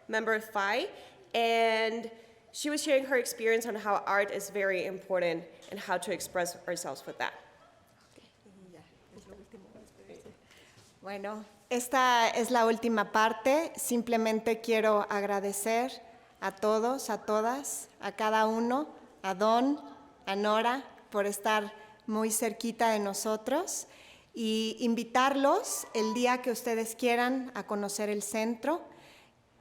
member of FAI, and she was sharing her experience on how art is very important and how to express ourselves with that. Bueno, esta es la última parte. Simplemente quiero agradecer a todos, a todas, a cada uno, a Donn, a Nora, por estar muy cerquita de nosotros y invitarlos el día que ustedes quieran a conocer el centro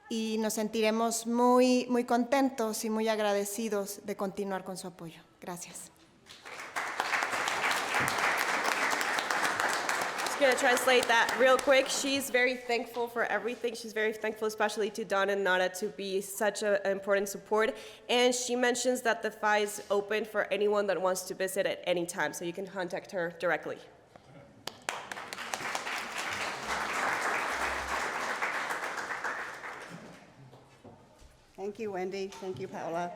y nos sentiremos muy, muy contentos y muy agradecidos de continuar con su apoyo. Gracias. Going to translate that real quick. She's very thankful for everything. She's very thankful, especially to Donn and Nada, to be such an important support. And she mentions that the FAI is open for anyone that wants to visit at any time, so you can contact her directly. Thank you, Wendy. Thank you, Paola.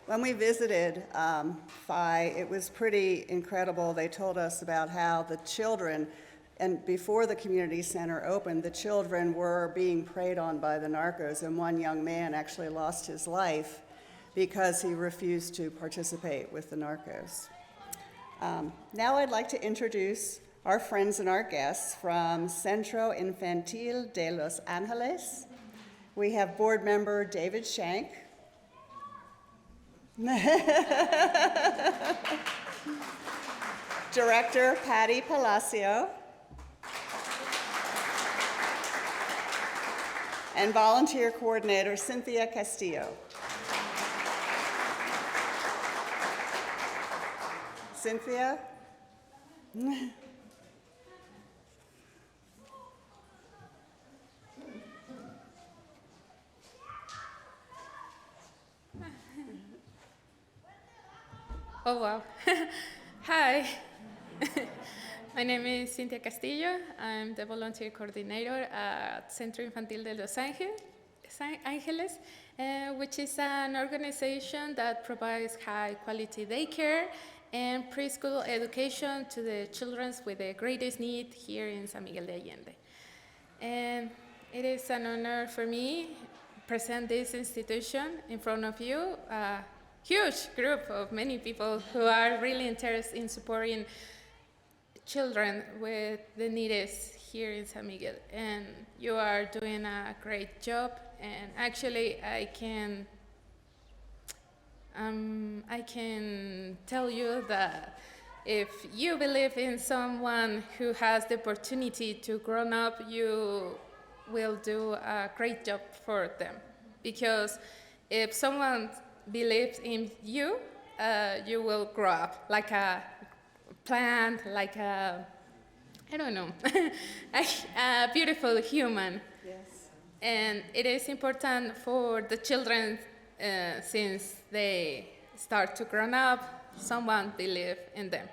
When we visited FAI, it was pretty incredible. They told us about how the children, and before the community center opened, the children were being preyed on by the narcos, and one young man actually lost his life because he refused to participate with the narcos. Now I'd like to introduce our friends and our guests from Centro Infantil de Los Angeles. We have board member David Shank. Director Patty Palacio. And volunteer coordinator Cynthia Castillo. Cynthia? Oh, wow. Hi. My name is Cynthia Castillo. I'm the volunteer coordinator at Centro Infantil de Los Angeles, which is an organization that provides high-quality daycare and preschool education to the children with the greatest need here in San Miguel de Allende. And it is an honor for me to present this institution in front of you, a huge group of many people who are really interested in supporting children with the needs here in San Miguel. And you are doing a great job, and actually I can tell you that if you believe in someone who has the opportunity to grow up, you will do a great job for them. Because if someone believes in you, you will grow up like a plant, like a, I don't know, a beautiful human. Yes. And it is important for the children, since they start to grow up, someone believe in them.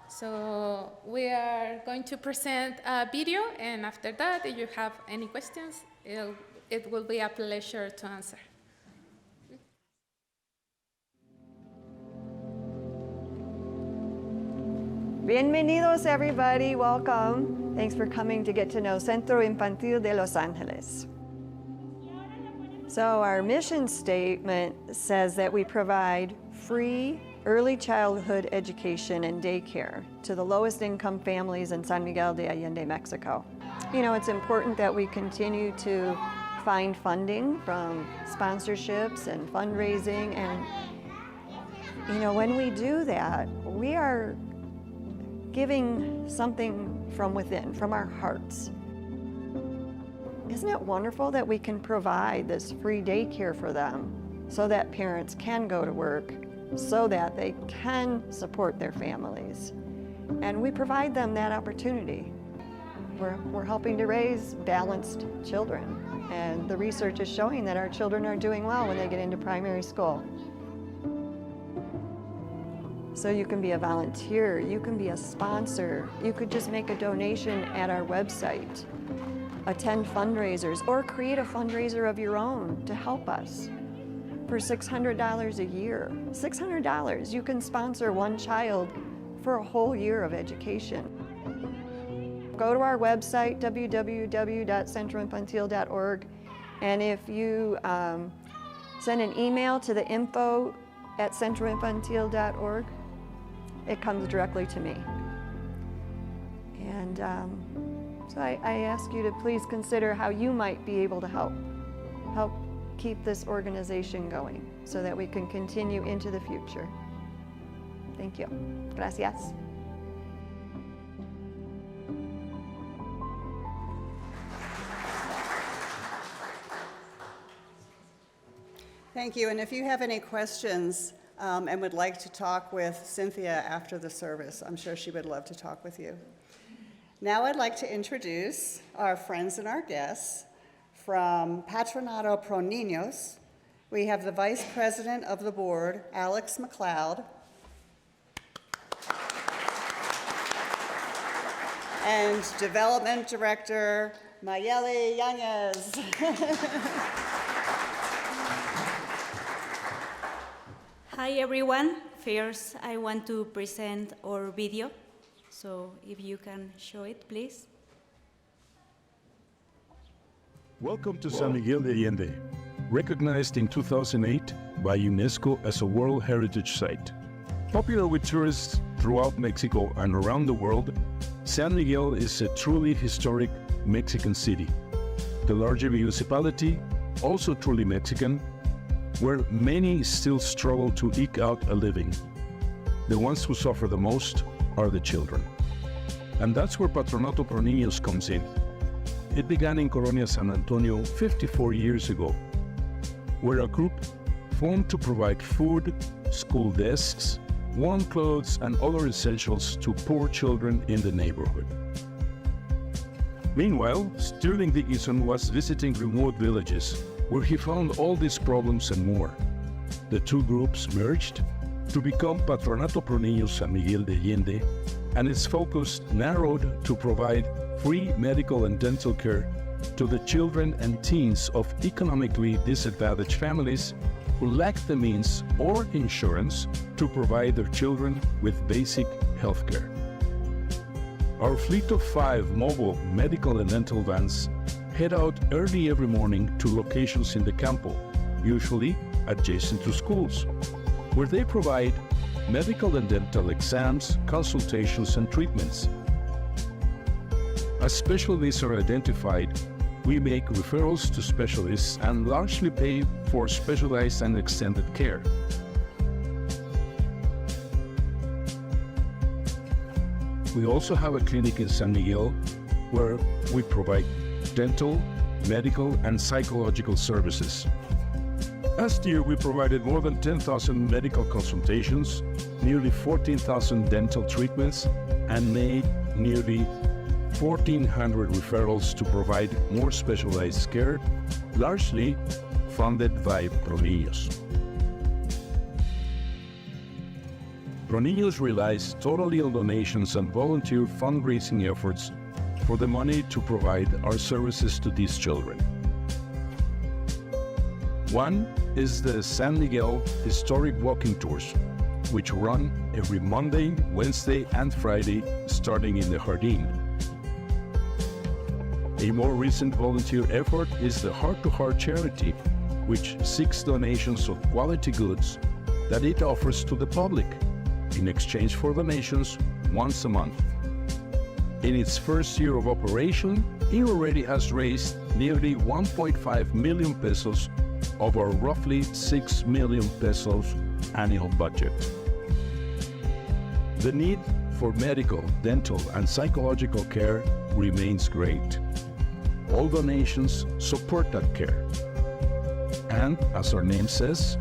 So we are going to present a video, and after that, if you have any questions, it will be a pleasure to answer. Bienvenidos, everybody. Welcome. Thanks for coming to get to know Centro Infantil de Los Angeles. So our mission statement says that we provide free early childhood education and daycare to the lowest income families in San Miguel de Allende, Mexico. You know, it's important that we continue to find funding from sponsorships and fundraising, and you know, when we do that, we are giving something from within, from our hearts. Isn't it wonderful that we can provide this free daycare for them so that parents can go to work, so that they can support their families? And we provide them that opportunity. We're helping to raise balanced children, and the research is showing that our children are doing well when they get into primary school. So you can be a volunteer, you can be a sponsor, you could just make a donation at our website, attend fundraisers, or create a fundraiser of your own to help us. For $600 a year, $600, you can sponsor one child for a whole year of education. Go to our website, www.centroinfantil.org, and if you send an email to the info@centroinfantil.org, it comes directly to me. And so I ask you to please consider how you might be able to help keep this organization going so that we can continue into the future. Thank you. Gracias. Thank you, and if you have any questions and would like to talk with Cynthia after the service, I'm sure she would love to talk with you. Now I'd like to introduce our friends and our guests from Patronato Pro Niños. We have the Vice President of the Board, Alex McLeod, and Development Director, Mayeli Yanez. Hi everyone. First, I want to present our video. So if you can show it, please. Welcome to San Miguel de Allende, recognized in 2008 by UNESCO as a World Heritage Site. Popular with tourists throughout Mexico and around the world, San Miguel is a truly historic Mexican city. The larger municipality, also truly Mexican, where many still struggle to eke out a living. The ones who suffer the most are the children. And that's where Patronato Pro Niños comes in. It began in Colonia San Antonio 54 years ago, where a group formed to provide food, school desks, warm clothes, and other essentials to poor children in the neighborhood. Meanwhile, Sterling Dickinson was visiting remote villages, where he found all these problems and more. The two groups merged to become Patronato Pro Niños San Miguel de Allende, and its focus narrowed to provide free medical and dental care to the children and teens of economically disadvantaged families who lack the means or insurance to provide their children with basic health care. Our fleet of 5 mobile medical and dental vans head out early every morning to locations in the campo, usually adjacent to schools, where they provide medical and dental exams, consultations, and treatments. As special needs are identified, we make referrals to specialists and largely pay for specialized and extended care. We also have a clinic in San Miguel where we provide dental, medical, and psychological services. Last year, we provided more than 10,000 medical consultations, nearly 14,000 dental treatments, and made nearly 1,400 referrals to provide more specialized care, largely funded by Pro Niños. Pro Niños relies totally on donations and volunteer fundraising efforts for the money to provide our services to these children. One is the San Miguel Historic Walking Tours, which run every Monday, Wednesday, and Friday, starting in the Jardín. A more recent volunteer effort is the Heart to Heart charity, which seeks donations of quality goods that it offers to the public in exchange for donations once a month. In its first year of operation, it already has raised nearly 1.5 million pesos of our roughly 6 million pesos annual budget. The need for medical, dental, and psychological care remains great. All donations support that care. And as our name says,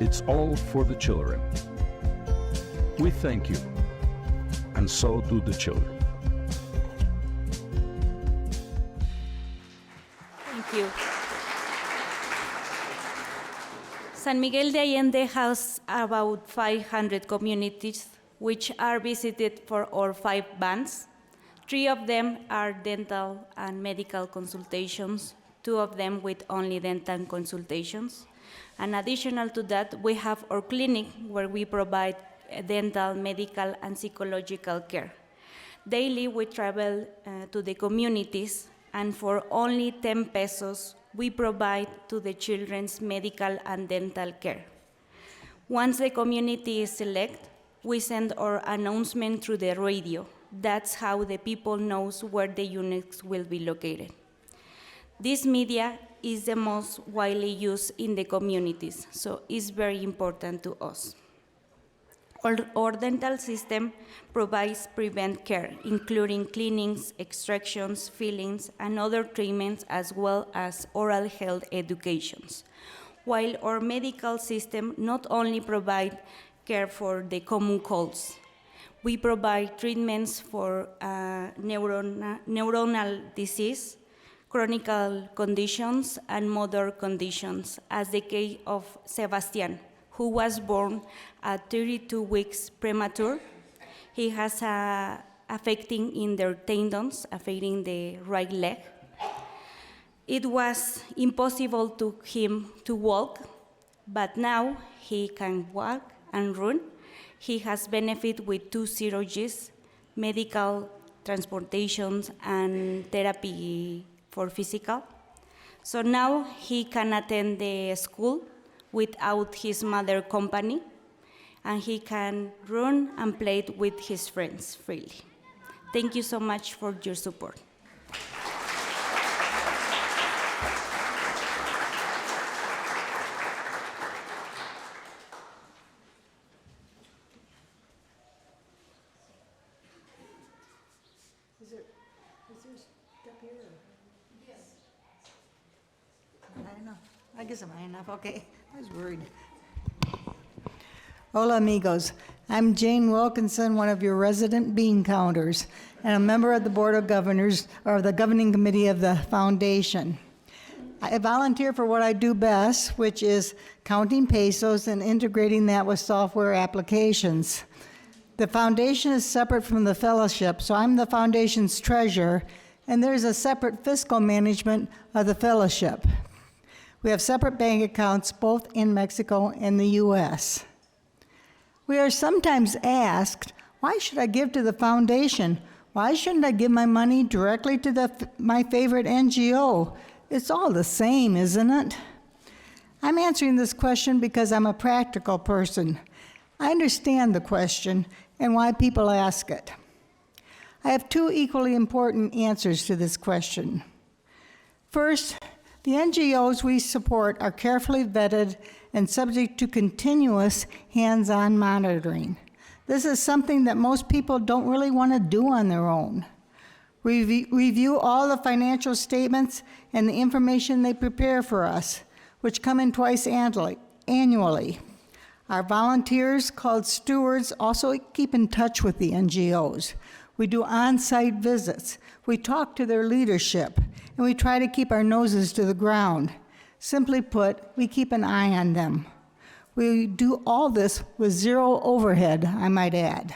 it's all for the children. We thank you, and so do the children. Thank you. San Miguel de Allende has about 500 communities which are visited for our 5 vans. 3 of them are dental and medical consultations, 2 of them with only dental consultations. And additional to that, we have our clinic where we provide dental, medical, and psychological care. Daily, we travel to the communities, and for only 10 pesos, we provide to the children's medical and dental care. Once the community is selected, we send our announcement through the radio. That's how the people knows where the units will be located. This media is the most widely used in the communities, so it's very important to us. Our dental system provides prevent care, including cleanings, extractions, fillings, and other treatments, as well as oral health educations. While our medical system not only provides care for the common colds, we provide treatments for neuronal disease, chronic conditions, and motor conditions, as the case of Sebastian, who was born at 32 weeks premature. He has affecting in their tendons, affecting the right leg. It was impossible to him to walk, but now he can walk and run. He has benefit with 2 surgeries, medical transportations, and therapy for physical. So now he can attend the school without his mother company. and he can run and play with his friends freely. Thank you so much for your support. I don't know. I guess I'm high enough. Okay. I was worried. Hola, amigos. I'm Jane Wilkinson, one of your resident bean counters, and a member of the Board of Governors, or the Governing Committee of the Foundation. I volunteer for what I do best, which is counting pesos and integrating that with software applications. The foundation is separate from the fellowship, so I'm the foundation's treasurer, and there's a separate fiscal management of the fellowship. We have separate bank accounts both in Mexico and the U.S. We are sometimes asked, why should I give to the foundation? Why shouldn't I give my money directly to my favorite NGO? It's all the same, isn't it? I'm answering this question because I'm a practical person. I understand the question and why people ask it. I have two equally important answers to this question. First, the NGOs we support are carefully vetted and subject to continuous hands-on monitoring. This is something that most people don't really want to do on their own. We review all the financial statements and the information they prepare for us, which come in twice annually. Our volunteers, called stewards, also keep in touch with the NGOs. We do on-site visits. We talk to their leadership, and we try to keep our noses to the ground. Simply put, we keep an eye on them. We do all this with zero overhead, I might add.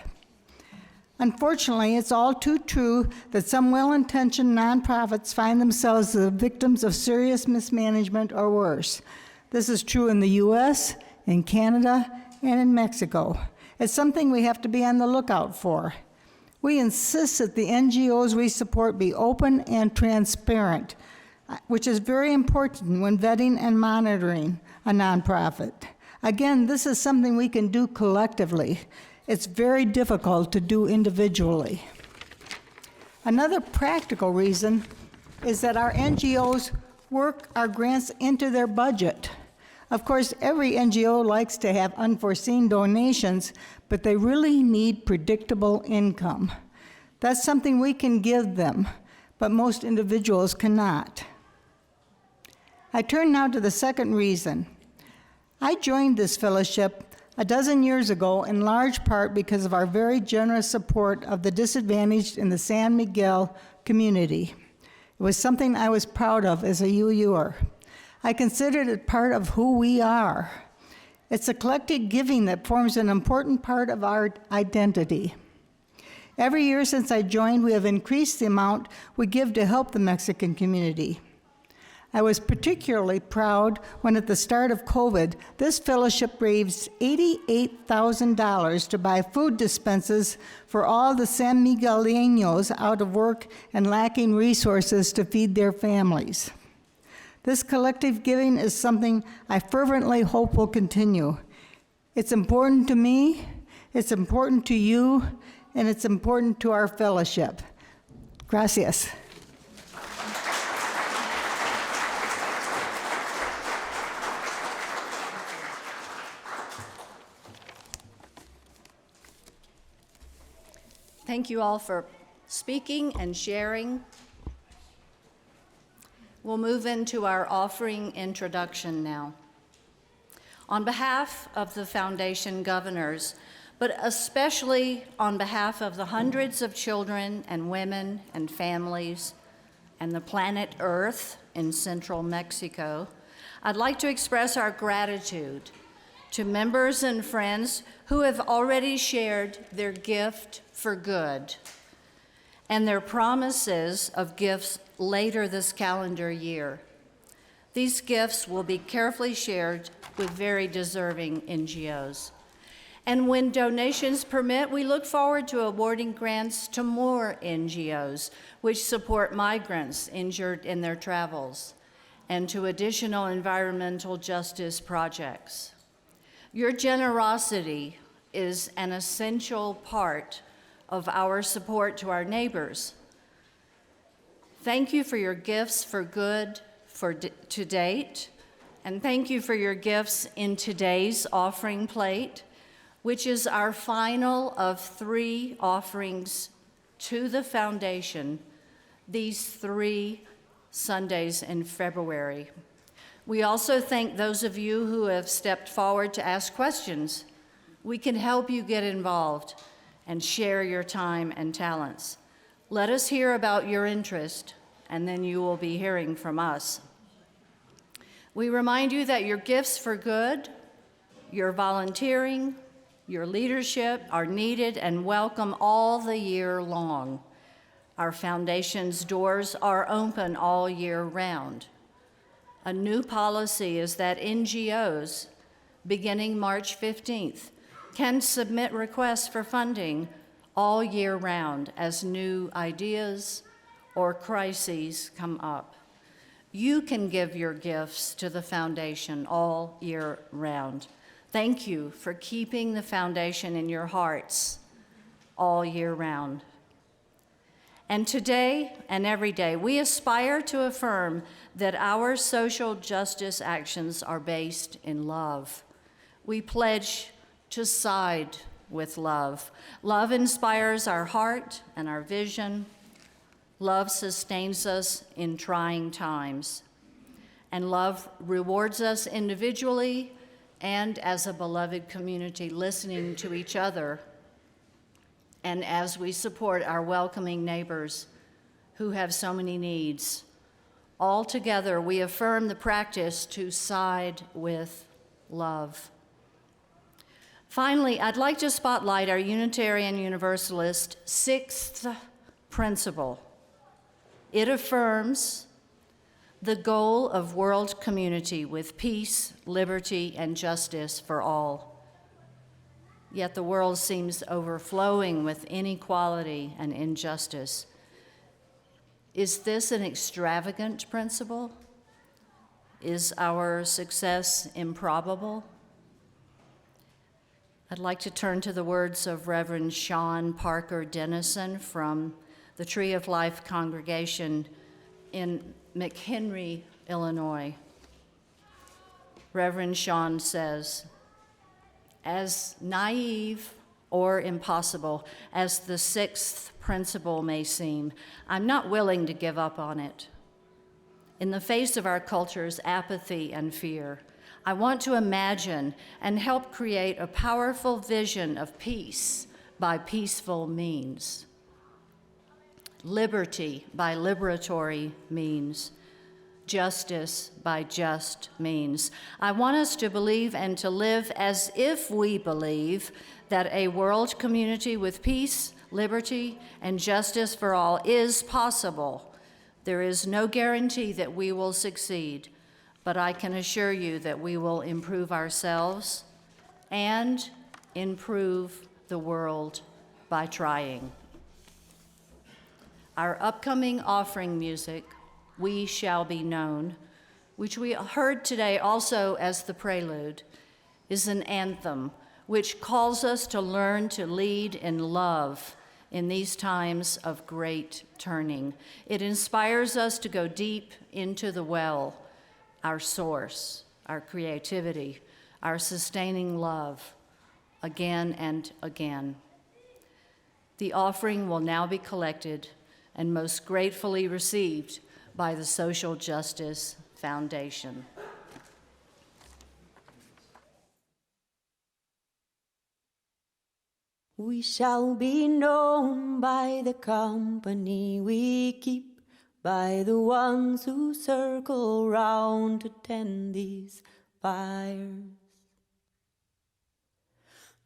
Unfortunately, it's all too true that some well-intentioned nonprofits find themselves the victims of serious mismanagement or worse. This is true in the US, in Canada, and in Mexico. It's something we have to be on the lookout for. We insist that the NGOs we support be open and transparent, which is very important when vetting and monitoring a nonprofit. Again, this is something we can do collectively. It's very difficult to do individually. Another practical reason is that our NGOs work our grants into their budget. Of course, every NGO likes to have unforeseen donations, but they really need predictable income. That's something we can give them, but most individuals cannot. I turn now to the second reason. I joined this fellowship a dozen years ago in large part because of our very generous support of the disadvantaged in the San Miguel community. It was something I was proud of as a UUer. I considered it part of who we are. It's a collective giving that forms an important part of our identity. Every year since I joined, we have increased the amount we give to help the Mexican community. I was particularly proud when at the start of COVID, this fellowship raised $88,000 to buy food dispenses for all the San Migueleños out of work and lacking resources to feed their families. This collective giving is something I fervently hope will continue. It's important to me, it's important to you, and it's important to our fellowship. Gracias. Thank you all for speaking and sharing. We'll move into our offering introduction now. On behalf of the Foundation governors, but especially on behalf of the hundreds of children and women and families and the planet Earth in central Mexico, I'd like to express our gratitude to members and friends who have already shared their gift for good and their promises of gifts later this calendar year. These gifts will be carefully shared with very deserving NGOs. And when donations permit, we look forward to awarding grants to more NGOs which support migrants injured in their travels and to additional environmental justice projects. Your generosity is an essential part of our support to our neighbors. Thank you for your gifts for good to date, and thank you for your gifts in today's offering plate, which is our final of 3 offerings to the foundation these 3 Sundays in February. We also thank those of you who have stepped forward to ask questions. We can help you get involved and share your time and talents. Let us hear about your interest, and then you will be hearing from us. We remind you that your gifts for good, your volunteering, your leadership are needed and welcome all the year long. Our foundation's doors are open all year round. A new policy is that NGOs, beginning March 15th, can submit requests for funding all year round as new ideas or crises come up. You can give your gifts to the foundation all year round. Thank you for keeping the foundation in your hearts all year round. And today and every day, we aspire to affirm that our social justice actions are based in love. We pledge to side with love. Love inspires our heart and our vision. Love sustains us in trying times. And love rewards us individually and as a beloved community, listening to each other, and as we support our welcoming neighbors who have so many needs. All together, we affirm the practice to side with love. Finally, I'd like to spotlight our Unitarian Universalist 6th principle. It affirms the goal of world community with peace, liberty, and justice for all. Yet the world seems overflowing with inequality and injustice. Is this an extravagant principle? Is our success improbable? I'd like to turn to the words of Reverend Sean Parker Dennison from the Tree of Life congregation in McHenry, Illinois. Reverend Sean says, as naive or impossible as the 6th principle may seem, I'm not willing to give up on it. In the face of our culture's apathy and fear, I want to imagine and help create a powerful vision of peace by peaceful means, liberty by liberatory means, justice by just means. I want us to believe and to live as if we believe that a world community with peace, liberty, and justice for all is possible. There is no guarantee that we will succeed, but I can assure you that we will improve ourselves and improve the world by trying. Our upcoming offering music, We Shall Be Known, which we heard today also as the prelude, is an anthem which calls us to learn to lead in love in these times of great turning. It inspires us to go deep into the well, our source, our creativity, our sustaining love, again and again. The offering will now be collected and most gratefully received by the Social Justice Foundation. We shall be known by the company we keep, by the ones who circle round to tend these fires.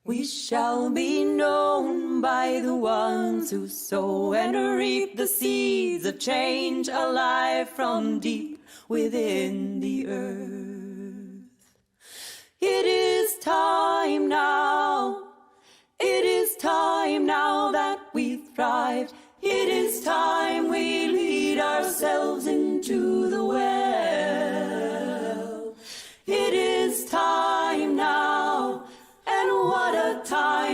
We shall be known by the ones who sow and reap the seeds of change alive from deep within the earth. It is time now. It is time now that we thrive. It is time we lead ourselves into the well. It is time now, and what a time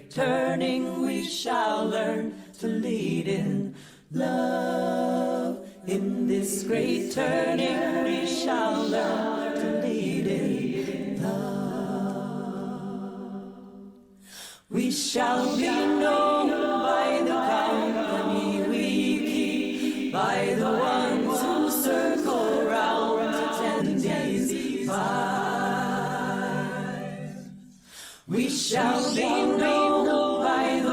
great turning we shall learn to lead in love. In this great turning we shall learn to lead in love. We shall be known by the company we keep, by the ones who circle round attendees by. We shall be known by the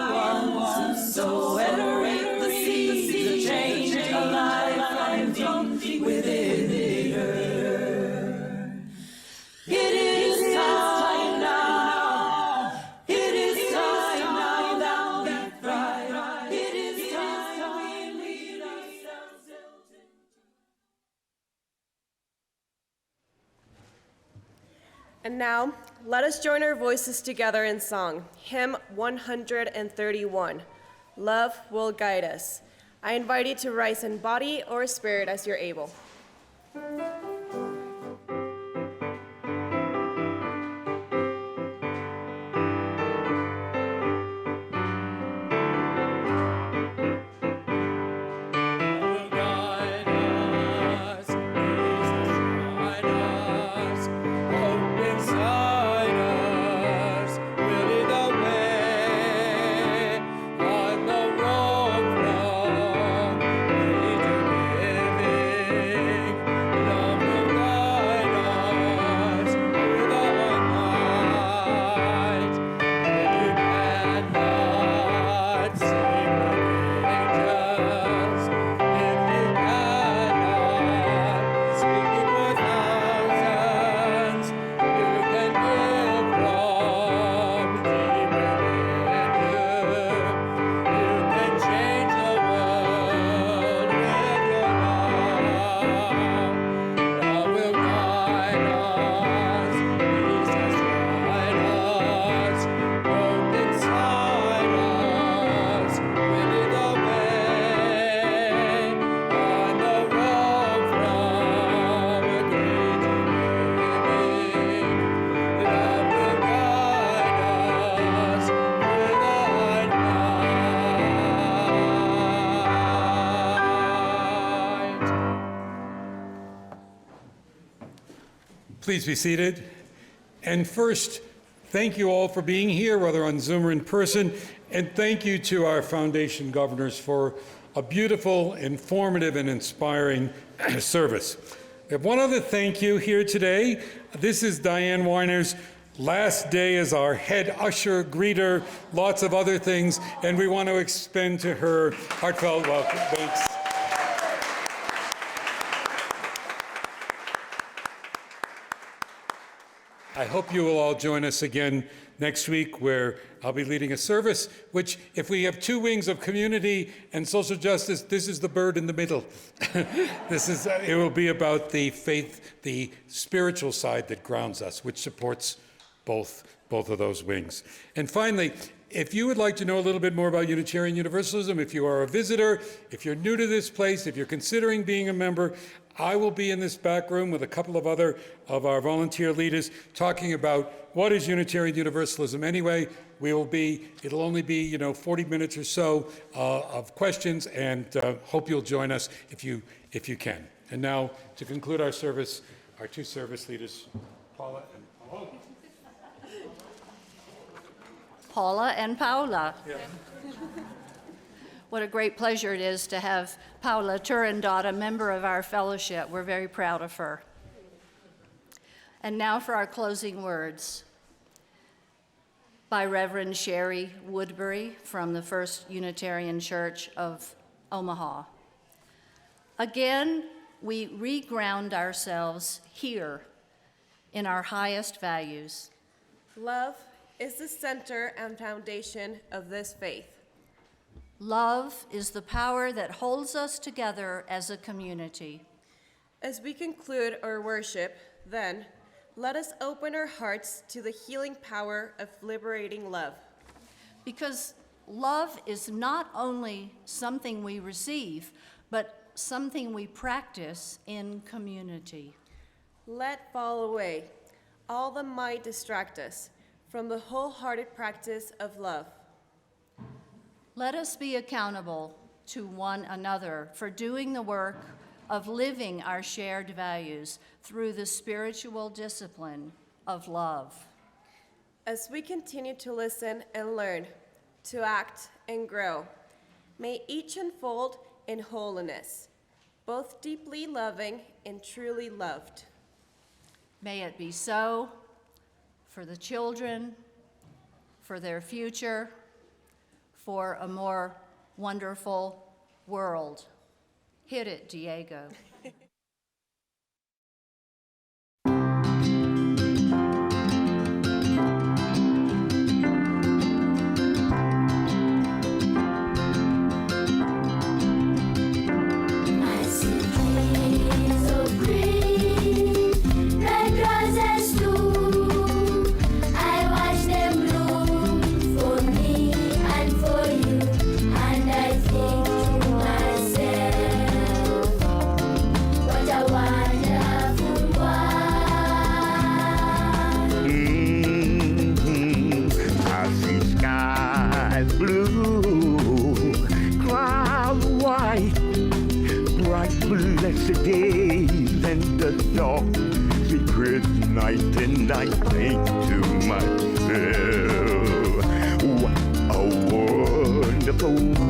ones who sow and reap the seeds of change alive from deep within the earth. It is time now. It is time now that we thrive. It is time we lead ourselves into. And now, let us join our voices together in song, hymn 131, Love Will Guide Us. I invite you to rise in body or spirit as you're able. Please be seated. And first, thank you all for being here, whether on Zoom or in person, and thank you to our foundation governors for a beautiful, informative, and inspiring service. We have one other thank you here today. This is Diane Weiner's last day as our head usher, greeter, lots of other things, and we want to extend to her heartfelt welcome. Thanks. I hope you will all join us again next week, where I'll be leading a service, which, if we have two wings of community and social justice, this is the bird in the middle. It will be about the faith, the spiritual side that grounds us, which supports both of those wings. And finally, if you would like to know a little bit more about Unitarian Universalism, if you are a visitor, if you're new to this place, if you're considering being a member, I will be in this back room with a couple of other of our volunteer leaders talking about what is Unitarian Universalism anyway. It'll only be 40 minutes or so of questions, and hope you'll join us if you can. And now, to conclude our service, our two service leaders, Paula and Paola. Paula and Paola. Yeah. What a great pleasure it is to have Paola Turandot, a member of our fellowship. We're very proud of her. And now for our closing words by Reverend Sherry Woodbury from the First Unitarian Church of Omaha. Again, we reground ourselves here in our highest values. Love is the center and foundation of this faith. Love is the power that holds us together as a community. As we conclude our worship, then, let us open our hearts to the healing power of liberating love. Because love is not only something we receive, but something we practice in community. Let fall away all that might distract us from the wholehearted practice of love. Let us be accountable to one another for doing the work of living our shared values through the spiritual discipline of love. As we continue to listen and learn, to act and grow, may each unfold in holiness, both deeply loving and truly loved. May it be so for the children, for their future, for a more wonderful world. Hit it, Diego. Blessed days and the dark secret night, and I think to myself, what a wonderful